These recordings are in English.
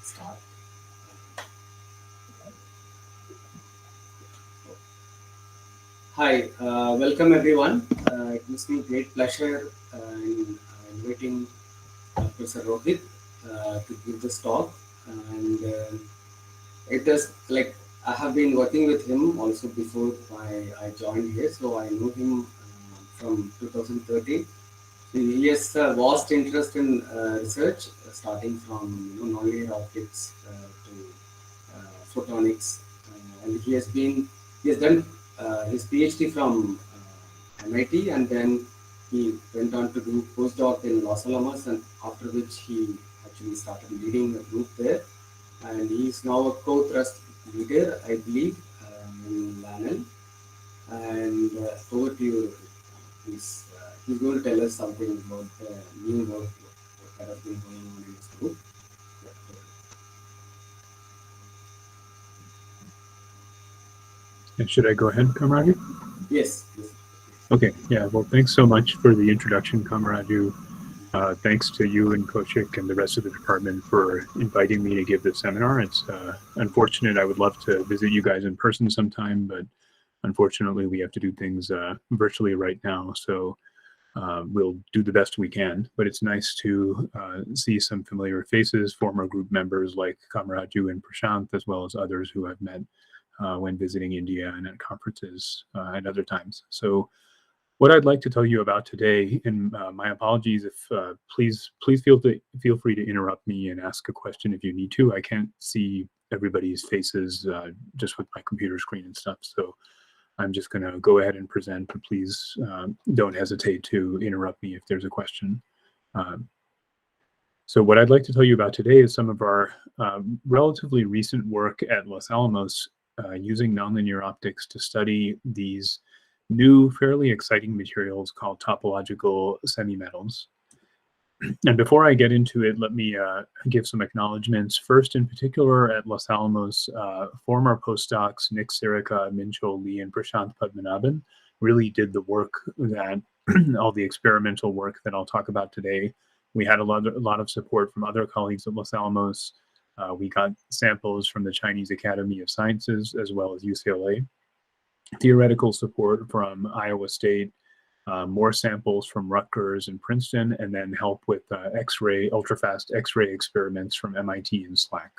start. Hi, welcome everyone. It gives me great pleasure in inviting Professor Rohit to give this talk. And it is like I have been working with him also before I joined here, so I know him from 2013. He has a vast interest in research, starting from nonlinear optics to photonics, and he has done his PhD from MIT, and then he went on to do postdoc in Los Alamos, and after which he actually started leading a group there, and he is now a co-thrust leader, I believe, in LANL. And over to you, please. He's going to tell us something about the new work that has been going on in his group. And should I go ahead, Kamaraju? Yes. Okay, yeah, well, thanks so much for the introduction, Kamaraju. Thanks to you and Kaushik and the rest of the department for inviting me to give this seminar. It's unfortunate. I would love to visit you guys in person sometime, but unfortunately we have to do things virtually right now. So we'll do the best we can, but it's nice to see some familiar faces, former group members like Kamaraju and Prashant, as well as others who I've met when visiting India and at conferences at other times. So what I'd like to tell you about today, and my apologies if please feel free to interrupt me and ask a question if you need to. I can't see everybody's faces just with my computer screen and stuff, so I'm just going to go ahead and present, but please don't hesitate to interrupt me if there's a question. So what I'd like to tell you about today is some of our relatively recent work at Los Alamos using nonlinear optics to study these new, fairly exciting materials called topological semimetals. And before I get into it, let me give some acknowledgments. First, in particular, at Los Alamos, former postdocs Nick Sirica, Mincho Lee, and Prashant Padmanabhan really did the work that all the experimental work that I'll talk about today. We had a lot of support from other colleagues at Los Alamos. We got samples from the Chinese Academy of Sciences as well as UCLA. Theoretical support from Iowa State. More samples from Rutgers and Princeton, and then help with ultrafast X-ray experiments from MIT and SLAC.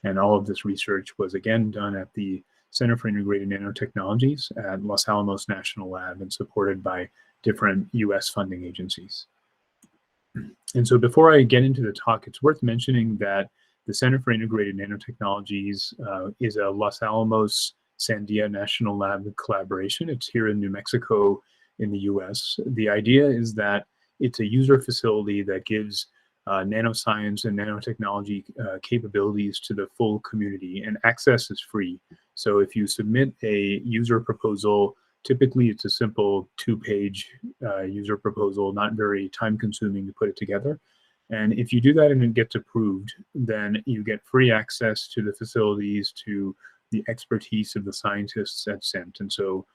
And all of this research was again done at the Center for Integrated Nanotechnologies at Los Alamos National Lab and supported by different US funding agencies. And so before I get into the talk, it's worth mentioning that the Center for Integrated Nanotechnologies is a Los Alamos Sandia National Lab collaboration. It's here in New Mexico in the US. The idea is that it's a user facility that gives nanoscience and nanotechnology capabilities to the full community, and access is free. So if you submit a user proposal, typically it's a simple 2-page user proposal, not very time consuming to put it together. And if you do that and it gets approved, then you get free access to the facilities, to the expertise of the scientists at CENT. And so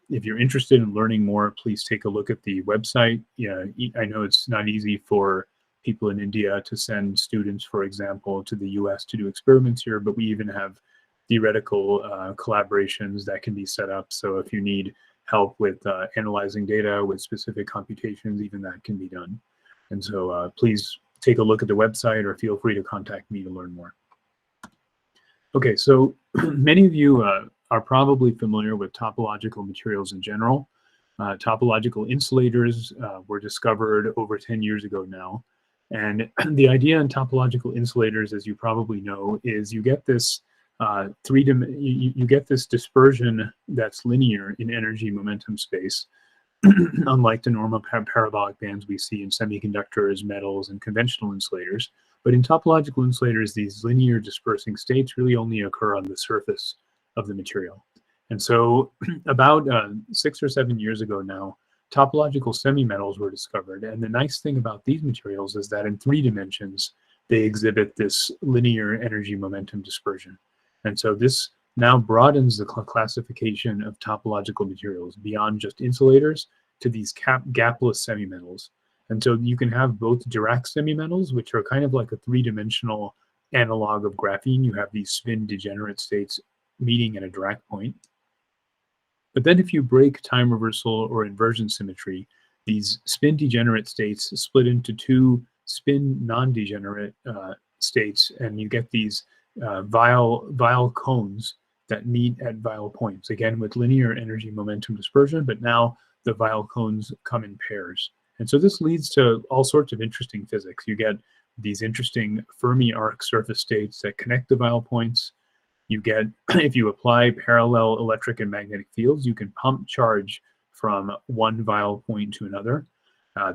if you're interested in learning more, please take a look at the website. Yeah, I know it's not easy for people in India to send students, for example, to the US to do experiments here, but we even have theoretical collaborations that can be set up. So if you need help with analyzing data with specific computations, even that can be done. And so please take a look at the website or feel free to contact me to learn more. Okay, so many of you are probably familiar with topological materials in general. Topological insulators were discovered over 10 years ago now. And the idea in topological insulators, as you probably know, is you get this you get this dispersion that's linear in energy momentum space, unlike the normal parabolic bands we see in semiconductors, metals, and conventional insulators. But in topological insulators, these linear dispersing states really only occur on the surface of the material. And so about 6 or 7 years ago now, topological semimetals were discovered. And the nice thing about these materials is that in 3 dimensions, they exhibit this linear energy momentum dispersion. And so this now broadens the classification of topological materials beyond just insulators to these gapless semimetals. And so you can have both Dirac semimetals, which are kind of like a 3-dimensional analog of graphene, you have these spin degenerate states meeting at a Dirac point. But then if you break time reversal or inversion symmetry, these spin degenerate states split into two spin non-degenerate states, and you get these Weyl cones that meet at Weyl points, again with linear energy momentum dispersion, but now the Weyl cones come in pairs. And so this leads to all sorts of interesting physics. You get these interesting Fermi arc surface states that connect the Weyl points. You get, if you apply parallel electric and magnetic fields, you can pump charge from one Weyl point to another.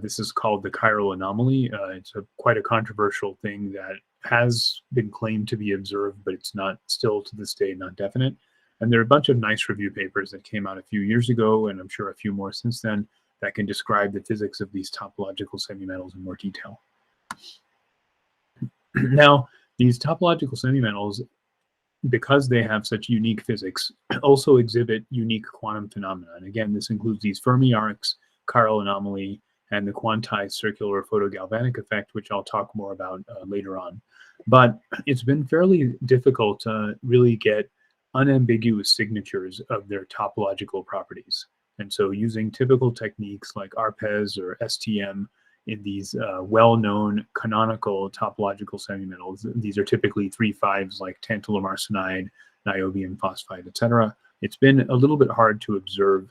This is called the chiral anomaly. It's quite a controversial thing that has been claimed to be observed, but it's not still to this day not definite. And there are a bunch of nice review papers that came out a few years ago, and I'm sure a few more since then, that can describe the physics of these topological semimetals in more detail. Now, these topological semimetals, because they have such unique physics, also exhibit unique quantum phenomena. And again, this includes these Fermi arcs, chiral anomaly, and the quantized circular photogalvanic effect, which I'll talk more about later on. But it's been fairly difficult to really get unambiguous signatures of their topological properties. And so using typical techniques like ARPES or STM in these well-known canonical topological semimetals, these are typically 3,5s like tantalum arsenide, niobium phosphide, etc. It's been a little bit hard to observe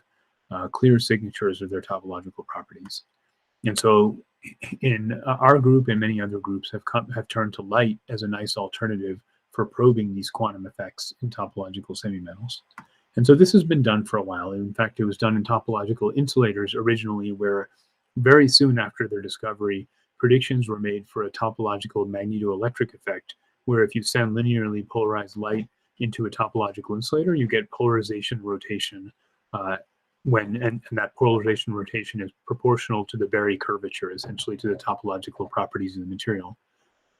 clear signatures of their topological properties. And so in our group and many other groups have turned to light as a nice alternative for probing these quantum effects in topological semimetals. And so this has been done for a while. In fact, it was done in topological insulators originally, where very soon after their discovery, predictions were made for a topological magnetoelectric effect, where if you send linearly polarized light into a topological insulator, you get polarization rotation and that polarization rotation is proportional to the Berry curvature, essentially to the topological properties of the material.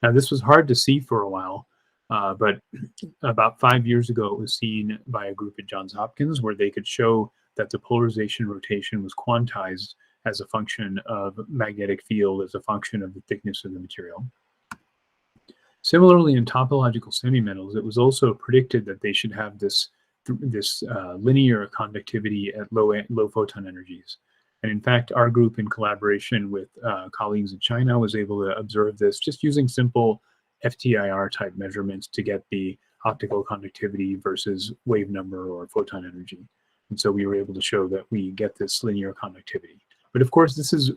Now, this was hard to see for a while, but about 5 years ago, it was seen by a group at Johns Hopkins where they could show that the polarization rotation was quantized as a function of magnetic field, as a function of the thickness of the material. Similarly, in topological semimetals, it was also predicted that they should have this linear conductivity at low photon energies. And in fact, our group, in collaboration with colleagues in China, was able to observe this just using simple FTIR type measurements to get the optical conductivity versus wave number or photon energy. And so we were able to show that we get this linear conductivity. But of course, these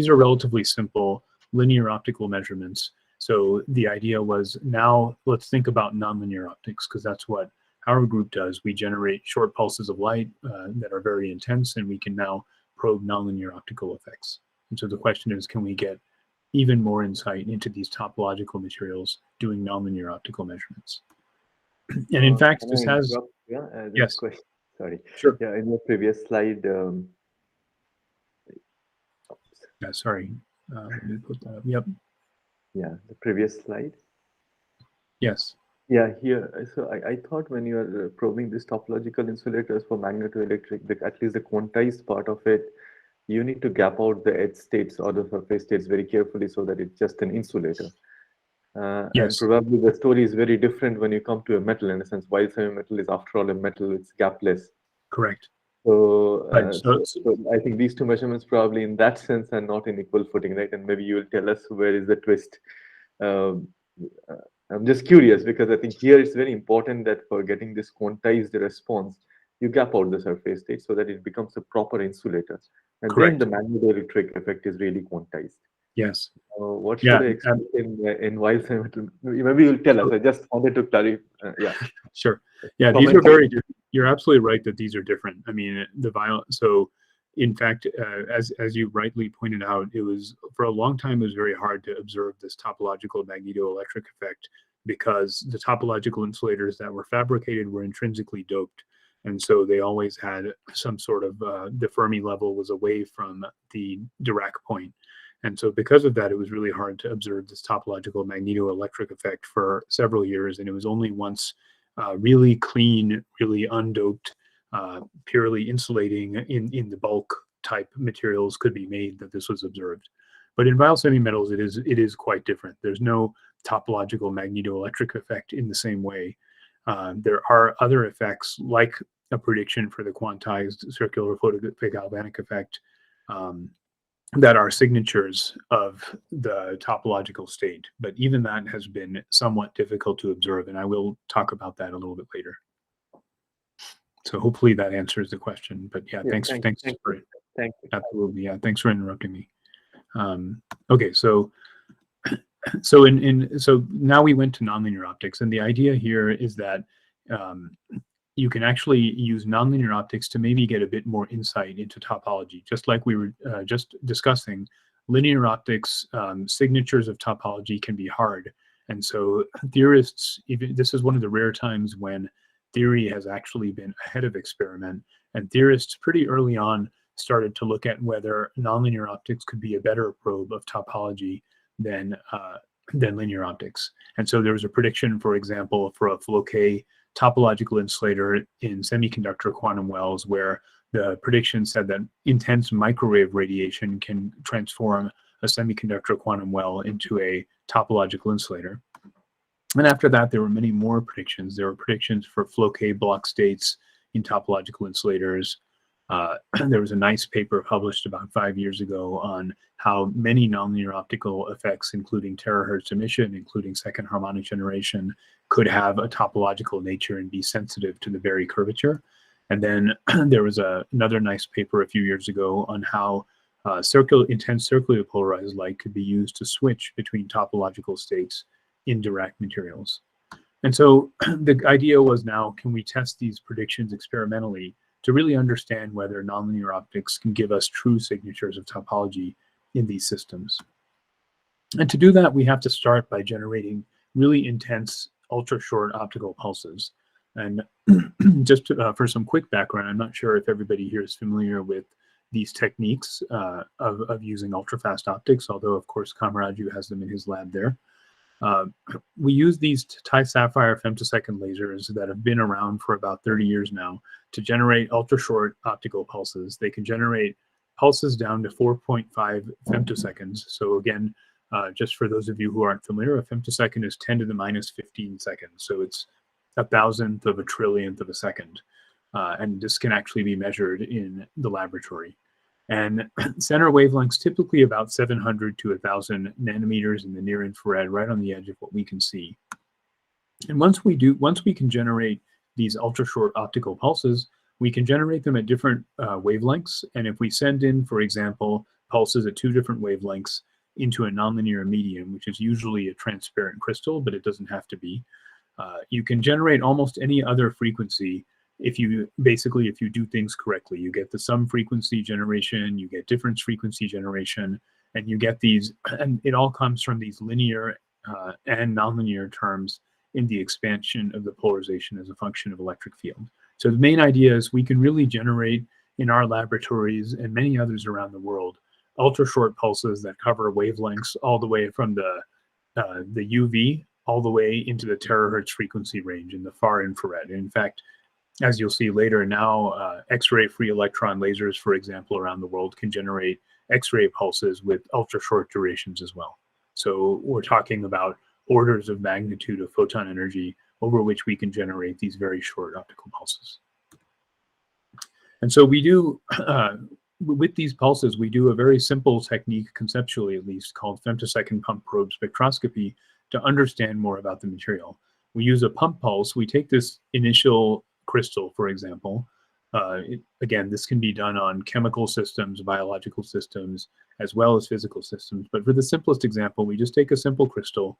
are relatively simple linear optical measurements. So the idea was, now let's think about nonlinear optics, because that's what our group does. We generate short pulses of light that are very intense, and we can now probe nonlinear optical effects. And so the question is, can we get even more insight into these topological materials doing nonlinear optical measurements? And in fact, this has... Yes. Question. Sorry. Sure. Yeah, in the previous slide... Yeah, sorry. Let me put that up. Yep. Yeah, the previous slide. Yes. Yeah, here. So I thought when you are probing these topological insulators for magnetoelectric, at least the quantized part of it, you need to gap out the edge states or the surface states very carefully so that it's just an insulator. Yes. And probably the story is very different when you come to a metal, in a sense. While semimetal is, after all, a metal, it's gapless. Correct. So, Right. so I think these two measurements probably in that sense are not in equal footing, right? And maybe you will tell us where is the twist. I'm just curious, because I think here it's very important that for getting this quantized response, you gap out the surface state so that it becomes a proper insulator. And Correct. then the magnetoelectric effect is really quantized. Yes. What should I expect in Weyl semimetal? Maybe you'll tell us. I just wanted to clarify. Yeah. Sure. Yeah, these are very different. You're absolutely right that these are different. I mean, so in fact, as you rightly pointed out, it was, for a long time, it was very hard to observe this topological magnetoelectric effect, because the topological insulators that were fabricated were intrinsically doped. And so they always had some sort of, the Fermi level was away from the Dirac point. And so because of that, it was really hard to observe this topological magnetoelectric effect for several years. And it was only once really clean, really undoped, purely insulating in the bulk type materials could be made that this was observed. But in Weyl semimetals, it is quite different. There's no topological magnetoelectric effect in the same way. There are other effects like a prediction for the quantized circular photogalvanic effect that are signatures of the topological state. But even that has been somewhat difficult to observe, and I will talk about that a little bit later. So hopefully that answers the question. But yeah, thanks for Thank you. Absolutely, yeah, thanks for interrupting me. Okay, so now we went to nonlinear optics, and the idea here is that you can actually use nonlinear optics to maybe get a bit more insight into topology. Just like we were just discussing, linear optics signatures of topology can be hard. And so theorists, this is one of the rare times when theory has actually been ahead of experiment. And theorists pretty early on started to look at whether nonlinear optics could be a better probe of topology than linear optics. And so there was a prediction, for example, for a Floquet topological insulator in semiconductor quantum wells, where the prediction said that intense microwave radiation can transform a semiconductor quantum well into a topological insulator. And after that, there were many more predictions. There were predictions for Floquet block states in topological insulators. There was a nice paper published about 5 years ago on how many nonlinear optical effects, including terahertz emission, including second harmonic generation, could have a topological nature and be sensitive to the Berry curvature. And then there was another nice paper a few years ago on how intense circularly polarized light could be used to switch between topological states in direct materials. And so the idea was, now can we test these predictions experimentally to really understand whether nonlinear optics can give us true signatures of topology in these systems. And to do that, we have to start by generating really intense ultra-short optical pulses. And just for some quick background, I'm not sure if everybody here is familiar with these techniques of using ultrafast optics, although of course Kamaraju has them in his lab there. We use these Ti-sapphire femtosecond lasers that have been around for about 30 years now to generate ultra-short optical pulses. They can generate pulses down to 4.5 femtoseconds. So again, just for those of you who aren't familiar, a femtosecond is 10 to the minus 15 seconds. So it's 1,000th of a trillionth of a second. And this can actually be measured in the laboratory. And center wavelengths typically about 700 to 1,000 nanometers in the near infrared, right on the edge of what we can see. And once we can generate these ultra-short optical pulses, we can generate them at different wavelengths. And if we send in, for example, pulses at 2 different wavelengths into a nonlinear medium, which is usually a transparent crystal, but it doesn't have to be, you can generate almost any other frequency if you do things correctly. You get the sum frequency generation, you get difference frequency generation, and you get these, and it all comes from these linear and nonlinear terms in the expansion of the polarization as a function of electric field. So the main idea is we can really generate in our laboratories and many others around the world ultra short pulses that cover wavelengths all the way from the UV all the way into the terahertz frequency range in the far infrared. And in fact, as you'll see later now, X-ray free electron lasers, for example, around the world can generate X-ray pulses with ultra short durations as well. So we're talking about orders of magnitude of photon energy over which we can generate these very short optical pulses. And so we do, with these pulses, we do a very simple technique, conceptually at least, called femtosecond pump probe spectroscopy to understand more about the material. We use a pump pulse. We take this initial crystal, for example. Again, this can be done on chemical systems, biological systems, as well as physical systems. But for the simplest example, we just take a simple crystal.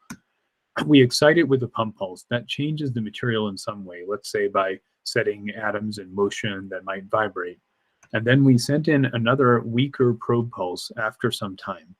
We excite it with a pump pulse. That changes the material in some way, let's say by setting atoms in motion that might vibrate. And then we sent in another weaker probe pulse after some time.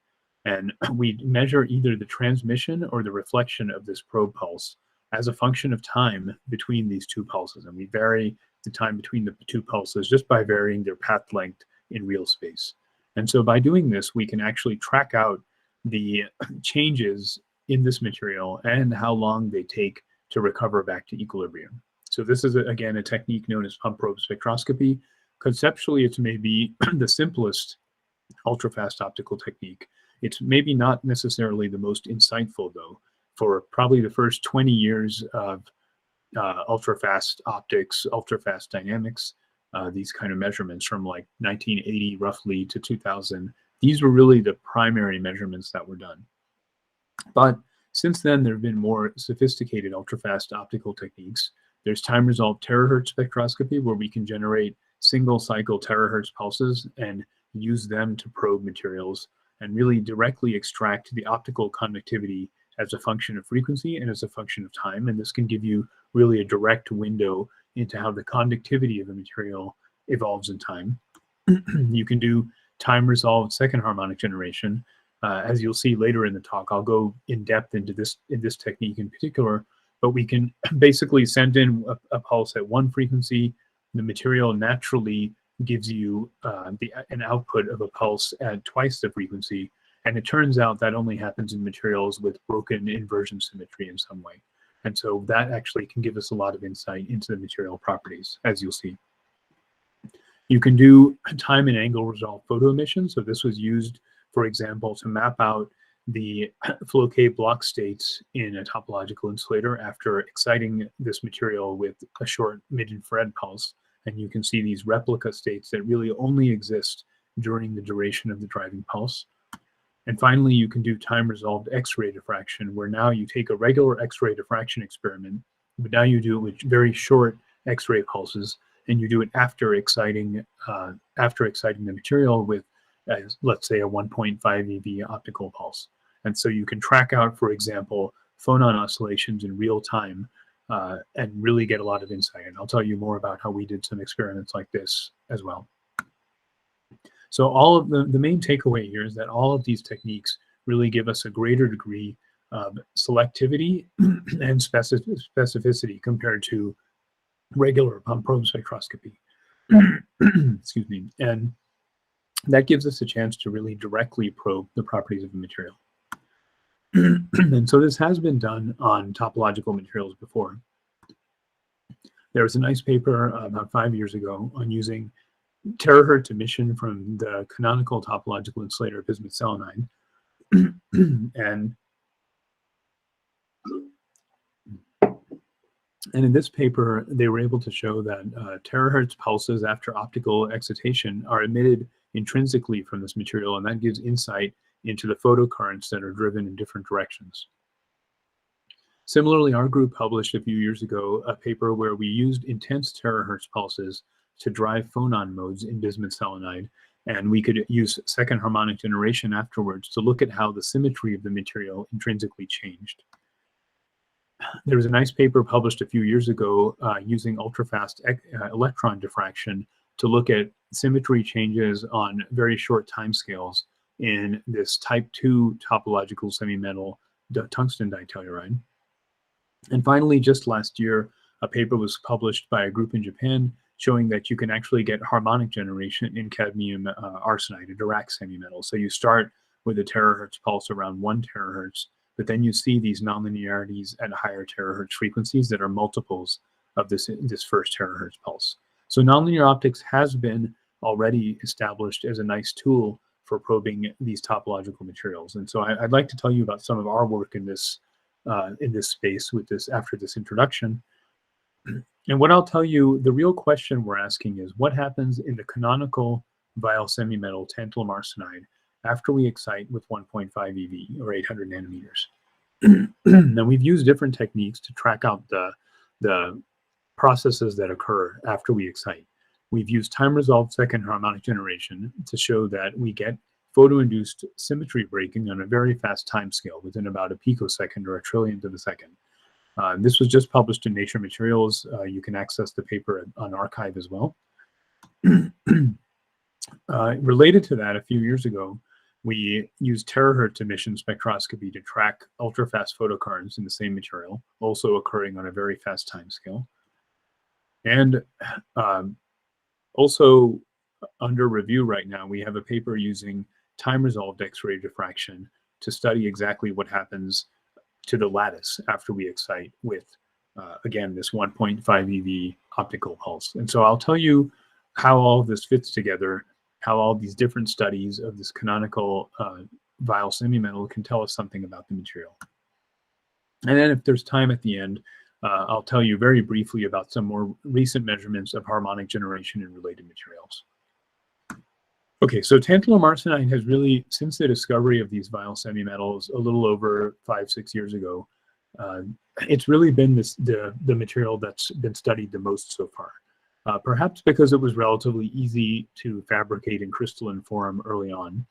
And we measure either the transmission or the reflection of this probe pulse as a function of time between these two pulses. And we vary the time between the two pulses just by varying their path length in real space. And so by doing this, we can actually track out the changes in this material and how long they take to recover back to equilibrium. So this is, again, a technique known as pump probe spectroscopy. Conceptually, it's maybe the simplest ultrafast optical technique. It's maybe not necessarily the most insightful, though. for probably the first 20 years of ultrafast optics, ultrafast dynamics, these kind of measurements from like 1980 roughly to 2000. These were really the primary measurements that were done. But since then, there have been more sophisticated ultrafast optical techniques. There's time-resolved terahertz spectroscopy, where we can generate single-cycle terahertz pulses and use them to probe materials and really directly extract the optical conductivity as a function of frequency and as a function of time. And this can give you really a direct window into how the conductivity of a material evolves in time. You can do time-resolved second harmonic generation. As you'll see later in the talk, I'll go in depth into this technique in particular, but we can basically send in a pulse at one frequency. The material naturally gives you an output of a pulse at twice the frequency. And it turns out that only happens in materials with broken inversion symmetry in some way. And so that actually can give us a lot of insight into the material properties, as you'll see. You can do time and angle resolved photo emission. So this was used, for example, to map out the Floquet block states in a topological insulator after exciting this material with a short mid-infrared pulse. And you can see these replica states that really only exist during the duration of the driving pulse. And finally, you can do time-resolved X-ray diffraction, where now you take a regular X-ray diffraction experiment, but now you do it with very short X-ray pulses, and you do it after exciting the material with, let's say, a 1.5 eV optical pulse. And so you can track out, for example, phonon oscillations in real time and really get a lot of insight. And I'll tell you more about how we did some experiments like this as well. So all of the main takeaway here is that all of these techniques really give us a greater degree of selectivity and specificity compared to regular probe spectroscopy. Excuse me. And that gives us a chance to really directly probe the properties of the material. And so this has been done on topological materials before. There was a nice paper about 5 years ago on using terahertz emission from the canonical topological insulator bismuth selenide. And in this paper, they were able to show that terahertz pulses after optical excitation are emitted intrinsically from this material, and that gives insight into the photocurrents that are driven in different directions. Similarly, our group published a few years ago a paper where we used intense terahertz pulses to drive phonon modes in bismuth selenide, and we could use second harmonic generation afterwards to look at how the symmetry of the material intrinsically changed. There was a nice paper published a few years ago using ultrafast electron diffraction to look at symmetry changes on very short timescales in this type 2 topological semimetal tungsten ditelluride. And finally, just last year, a paper was published by a group in Japan showing that you can actually get harmonic generation in cadmium arsenide, a Dirac semimetal. So you start with a terahertz pulse around 1 terahertz, but then you see these nonlinearities at higher terahertz frequencies that are multiples of this first terahertz pulse. So nonlinear optics has been already established as a nice tool for probing these topological materials. And so I'd like to tell you about some of our work in this space with this after this introduction. And what I'll tell you, the real question we're asking is what happens in the canonical Weyl semimetal tantalum arsenide after we excite with 1.5 eV or 800 nanometers. Now we've used different techniques to track out the processes that occur after we excite. We've used time-resolved second harmonic generation to show that we get photoinduced symmetry breaking on a very fast time scale within about a picosecond or a trillionth of a second. This was just published in Nature Materials. You can access the paper on arXiv as well. Related to that, a few years ago, we used terahertz emission spectroscopy to track ultrafast photocurrents in the same material, also occurring on a very fast time scale. And also under review right now, we have a paper using time-resolved X-ray diffraction to study exactly what happens to the lattice after we excite with, again, this 1.5 eV optical pulse. And so I'll tell you how all of this fits together, how all these different studies of this canonical Weyl semimetal can tell us something about the material. And then if there's time at the end, I'll tell you very briefly about some more recent measurements of harmonic generation in related materials. Okay, so tantalum arsenide has really, since the discovery of these Weyl semimetals a little over 5-6 years ago, it's really been the material that's been studied the most so far. Perhaps because it was relatively easy to fabricate in crystalline form early on.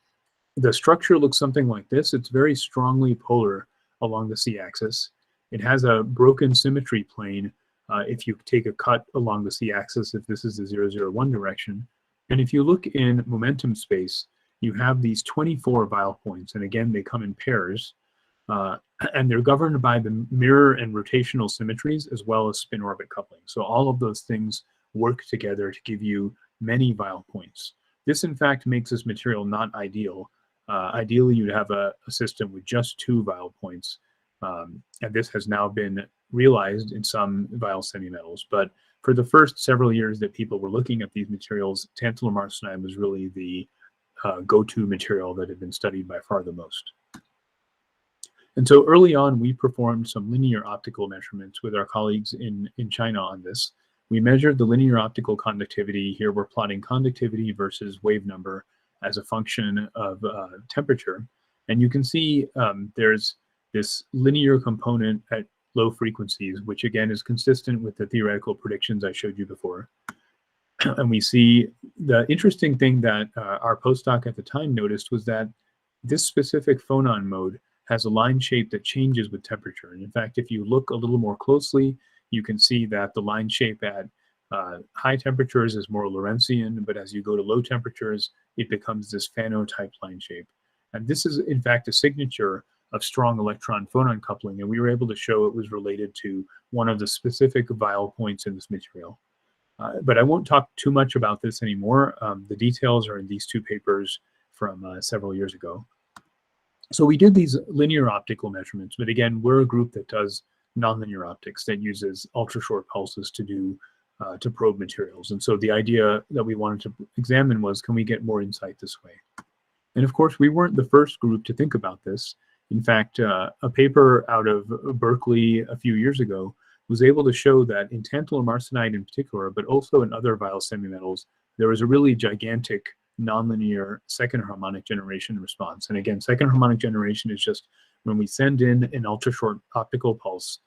The structure looks something like this. It's very strongly polar along the c-axis. It has a broken symmetry plane if you take a cut along the c-axis, if this is the 001 direction. And if you look in momentum space, you have these 24 Weyl points. And again, they come in pairs. And they're governed by the mirror and rotational symmetries as well as spin orbit coupling. So all of those things work together to give you many Weyl points. This, in fact, makes this material not ideal. Ideally, you'd have a system with just 2 Weyl points. And this has now been realized in some Weyl semimetals. But for the first several years that people were looking at these materials, tantalum arsenide was really the go-to material that had been studied by far the most. And so early on, we performed some linear optical measurements with our colleagues in China on this. We measured the linear optical conductivity. Here we're plotting conductivity versus wave number as a function of temperature. And you can see there's this linear component at low frequencies, which again is consistent with the theoretical predictions I showed you before. And we see the interesting thing that our postdoc at the time noticed was that this specific phonon mode has a line shape that changes with temperature. And in fact, if you look a little more closely, you can see that the line shape at high temperatures is more Lorentzian, but as you go to low temperatures, it becomes this Fano-type line shape. And this is, in fact, a signature of strong electron-phonon coupling, and we were able to show it was related to one of the specific Weyl points in this material. But I won't talk too much about this anymore. The details are in these 2 papers from several years ago. So we did these linear optical measurements, but again, we're a group that does nonlinear optics that uses ultrashort pulses to probe materials. And so the idea that we wanted to examine was, can we get more insight this way? And of course, we weren't the first group to think about this. In fact, a paper out of Berkeley a few years ago was able to show that in tantalum arsenide in particular, but also in other Weyl semimetals, there was a really gigantic nonlinear second harmonic generation response. And again, second harmonic generation is just when we send in an ultrashort optical pulse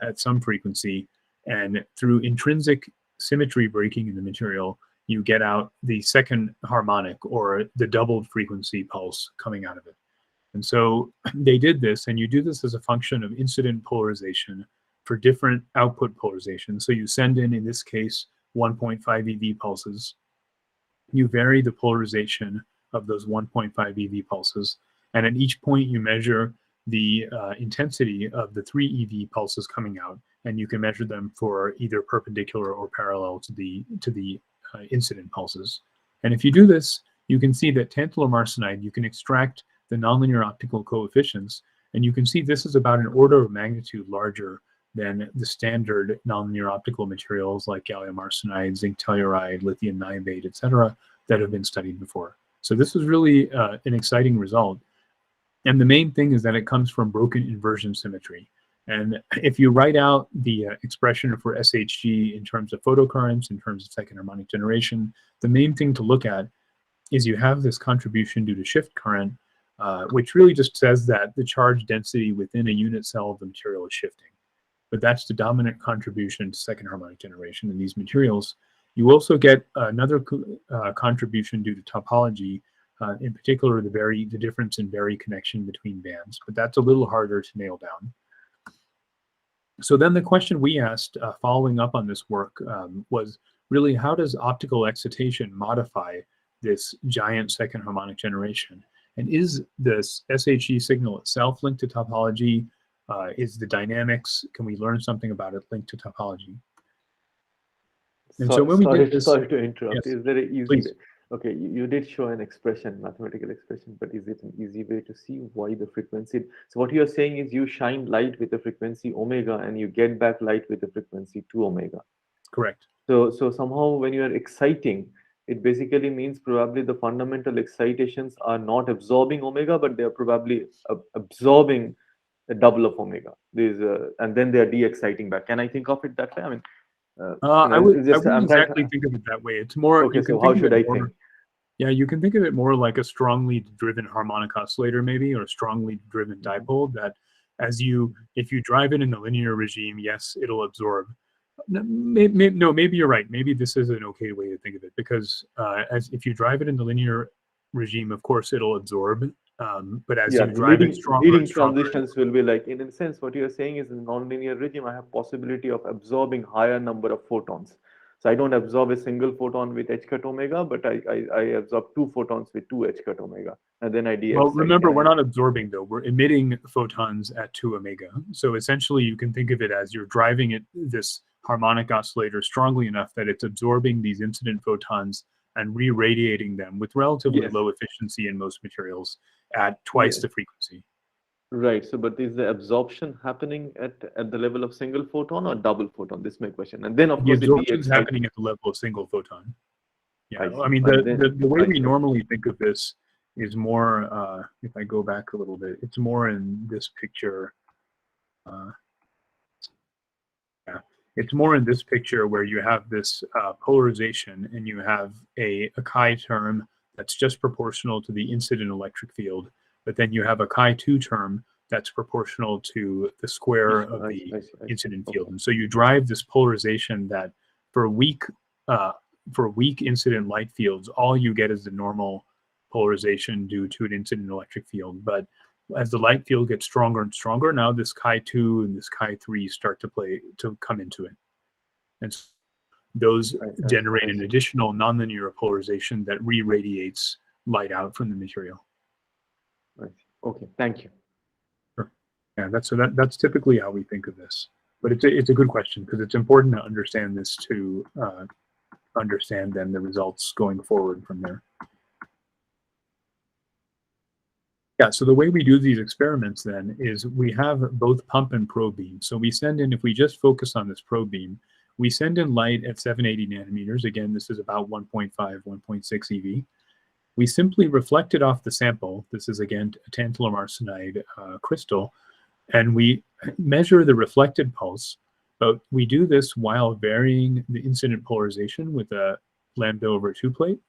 at some frequency, and through intrinsic symmetry breaking in the material, you get out the second harmonic or the doubled frequency pulse coming out of it. And so they did this, and you do this as a function of incident polarization for different output polarizations. So you send in this case, 1.5 eV pulses. You vary the polarization of those 1.5 eV pulses. And at each point, you measure the intensity of the 3 eV pulses coming out. And you can measure them for either perpendicular or parallel to the incident pulses. And if you do this, you can see that tantalum arsenide, you can extract the nonlinear optical coefficients. And you can see this is about an order of magnitude larger than the standard nonlinear optical materials like gallium arsenide, zinc telluride, lithium niobate, et cetera, that have been studied before. So this is really an exciting result. And the main thing is that it comes from broken inversion symmetry. And if you write out the expression for SHG in terms of photocurrents, in terms of second harmonic generation, the main thing to look at is you have this contribution due to shift current, which really just says that the charge density within a unit cell of the material is shifting. But that's the dominant contribution to second harmonic generation in these materials. You also get another contribution due to topology, in particular the difference in Berry connection between bands, but that's a little harder to nail down. So then the question we asked following up on this work was really, how does optical excitation modify this giant second harmonic generation? And is this SHG signal itself linked to topology? Is the dynamics, can we learn something about it linked to topology? And so when we did this, sorry to interrupt. Yes, Is there an easy please. way? Okay, you did show an expression, mathematical expression, but is it an easy way to see why the frequency? So what you're saying is you shine light with the frequency omega and you get back light with the frequency 2 omega. Correct. So somehow when you are exciting, it basically means probably the fundamental excitations are not absorbing omega, but they are probably absorbing a double of omega. And then they are de-exciting back. Can I think of it that way? I mean, I just wouldn't I'm trying exactly to. think of it that way. It's more, Okay, you can so how think of should it I more, think? yeah, you can think of it more like a strongly driven harmonic oscillator maybe, or a strongly driven dipole that if you drive it in the linear regime, yes, it'll absorb. No, maybe you're right. Maybe this is an okay way to think of it, because if you drive it in the linear regime, of course, it'll absorb. But as Yeah, you drive it stronger and leading stronger, transitions will be like, in a sense, what you're saying is in nonlinear regime, I have possibility of absorbing higher number of photons. So I don't absorb a single photon with h cut omega, but I absorb two photons with two h cut omega, and then I well, de-excite. remember, we're not absorbing though. We're emitting photons at 2 omega. So essentially, you can think of it as you're driving this harmonic oscillator strongly enough that it's absorbing these incident photons and re-radiating them with relatively Yes, low efficiency in most materials at twice yes, the frequency. right. So, but is the absorption happening at the level of single photon or double photon? This is my question. And then, of The course, it absorption is de-excites. happening at the level of single photon. Yeah, I I see. mean, And then the way I we see. normally think of this is more, if I go back a little bit, it's more in this picture. Uh, yeah, it's more in this picture where you have this polarization and you have a chi term that's just proportional to the incident electric field, but then you have a chi2 term that's proportional to the square of the I see. incident Okay. field. And so you drive this polarization that for weak incident light fields, all you get is the normal polarization due to an incident electric field. But as the light field gets stronger and stronger, now this chi2 and this chi3 start to come into it. And so those generate I an see. additional nonlinear polarization that re-radiates light out from the material. I see. Okay, thank you. Sure. Yeah, that's typically how we think of this. But it's a good question, because it's important to understand this to understand then the results going forward from there. Yeah, so the way we do these experiments then is we have both pump and probe beams. So we send in, if we just focus on this probe beam, we send in light at 780 nanometers. Again, this is about 1.5, 1.6 eV. We simply reflect it off the sample. This is, again, a tantalum arsenide crystal. And we measure the reflected pulse. But we do this while varying the incident polarization with a lambda/2 plate.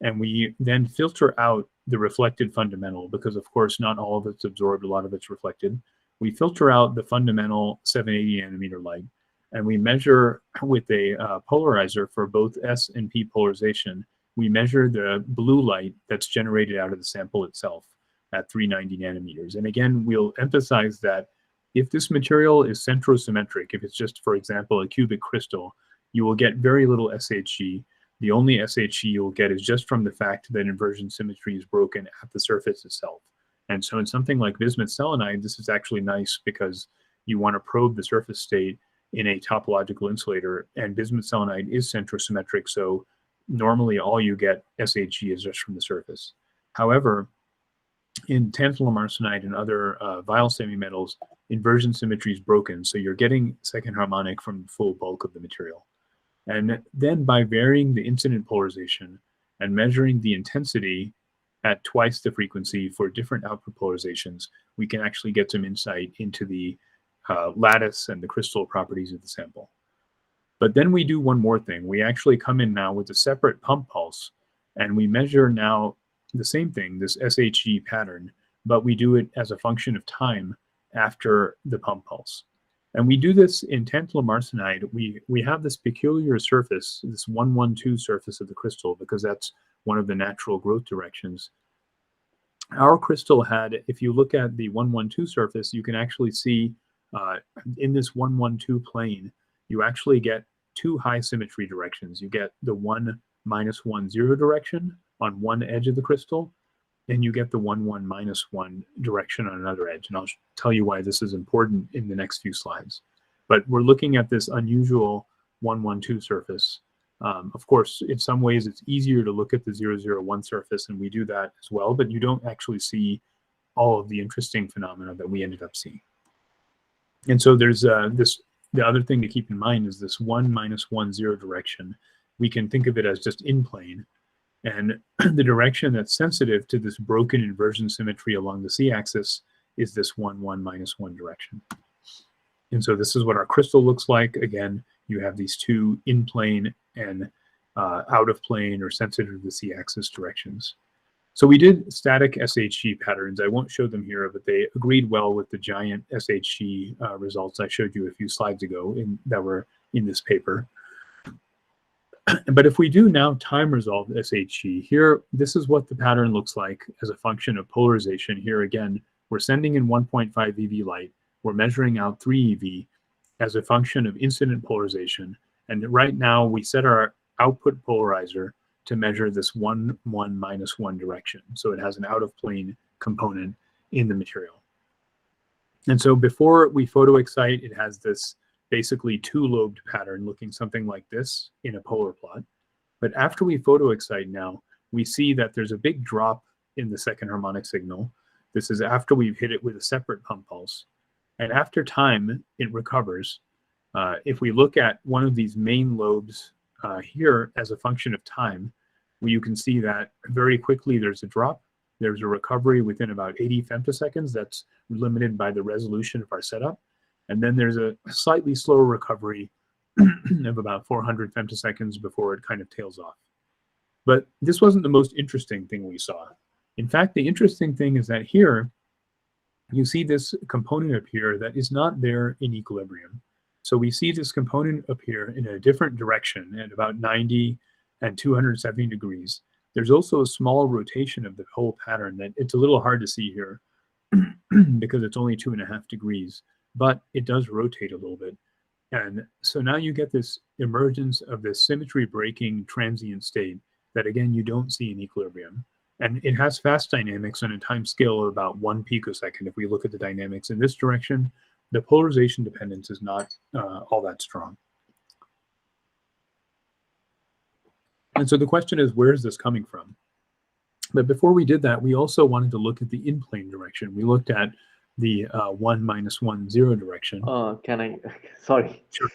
And we then filter out the reflected fundamental, because of course not all of it's absorbed, a lot of it's reflected. We filter out the fundamental 780 nanometer light, and we measure with a polarizer for both S and P polarization. We measure the blue light that's generated out of the sample itself at 390 nanometers. And again, we'll emphasize that if this material is centrosymmetric, if it's just, for example, a cubic crystal, you will get very little SHG. The only SHG you'll get is just from the fact that inversion symmetry is broken at the surface itself. And so in something like bismuth selenide, this is actually nice because you want to probe the surface state in a topological insulator, and bismuth selenide is centrosymmetric, so normally all you get SHG is just from the surface. However, in tantalum arsenide and other Weyl semimetals, inversion symmetry is broken, so you're getting second harmonic from the full bulk of the material. And then by varying the incident polarization and measuring the intensity at twice the frequency for different output polarizations, we can actually get some insight into the lattice and the crystal properties of the sample. But then we do one more thing. We actually come in now with a separate pump pulse, and we measure now the same thing, this SHG pattern, but we do it as a function of time after the pump pulse. And we do this in tantalum arsenide. We have this peculiar surface, this 112 surface of the crystal, because that's one of the natural growth directions. Our crystal had, if you look at the 112 surface, you can actually see in this 112 plane, you actually get two high symmetry directions. You get the 1, -1, 0 direction on one edge of the crystal, and you get the 1, 1, -1 direction on another edge. And I'll tell you why this is important in the next few slides. But we're looking at this unusual 112 surface. Of course, in some ways, it's easier to look at the 001 surface, and we do that as well, but you don't actually see all of the interesting phenomena that we ended up seeing. And so there's the other thing to keep in mind is this 1, -1, 0 direction. We can think of it as just in plane. And the direction that's sensitive to this broken inversion symmetry along the z-axis is this 1, 1, -1 direction. And so this is what our crystal looks like. Again, you have these two in plane and out of plane or sensitive to the z-axis directions. So we did static SHG patterns. I won't show them here, but they agreed well with the giant SHG results I showed you a few slides ago that were in this paper. But if we do now time resolved SHG, here, this is what the pattern looks like as a function of polarization. Here again, we're sending in 1.5 eV light. We're measuring out 3 eV as a function of incident polarization. And right now we set our output polarizer to measure this 1, 1, -1 direction. So it has an out of plane component in the material. And so before we photoexcite, it has this basically two-lobed pattern looking something like this in a polar plot. But after we photoexcite now, we see that there's a big drop in the second harmonic signal. This is after we've hit it with a separate pump pulse. And after time, it recovers. If we look at one of these main lobes here as a function of time, you can see that very quickly there's a drop. There's a recovery within about 80 femtoseconds. That's limited by the resolution of our setup. And then there's a slightly slower recovery of about 400 femtoseconds before it kind of tails off. But this wasn't the most interesting thing we saw. In fact, the interesting thing is that here, you see this component appear that is not there in equilibrium. So we see this component appear in a different direction at about 90 and 270 degrees. There's also a small rotation of the whole pattern that it's a little hard to see here because it's only 2.5 degrees, but it does rotate a little bit. And so now you get this emergence of this symmetry breaking transient state that again, you don't see in equilibrium. And it has fast dynamics on a time scale of about 1 picosecond. If we look at the dynamics in this direction, the polarization dependence is not all that strong. And so the question is, where is this coming from? But before we did that, we also wanted to look at the in-plane direction. We looked at the 1, -1, 0 direction. Can I, sorry. Sure.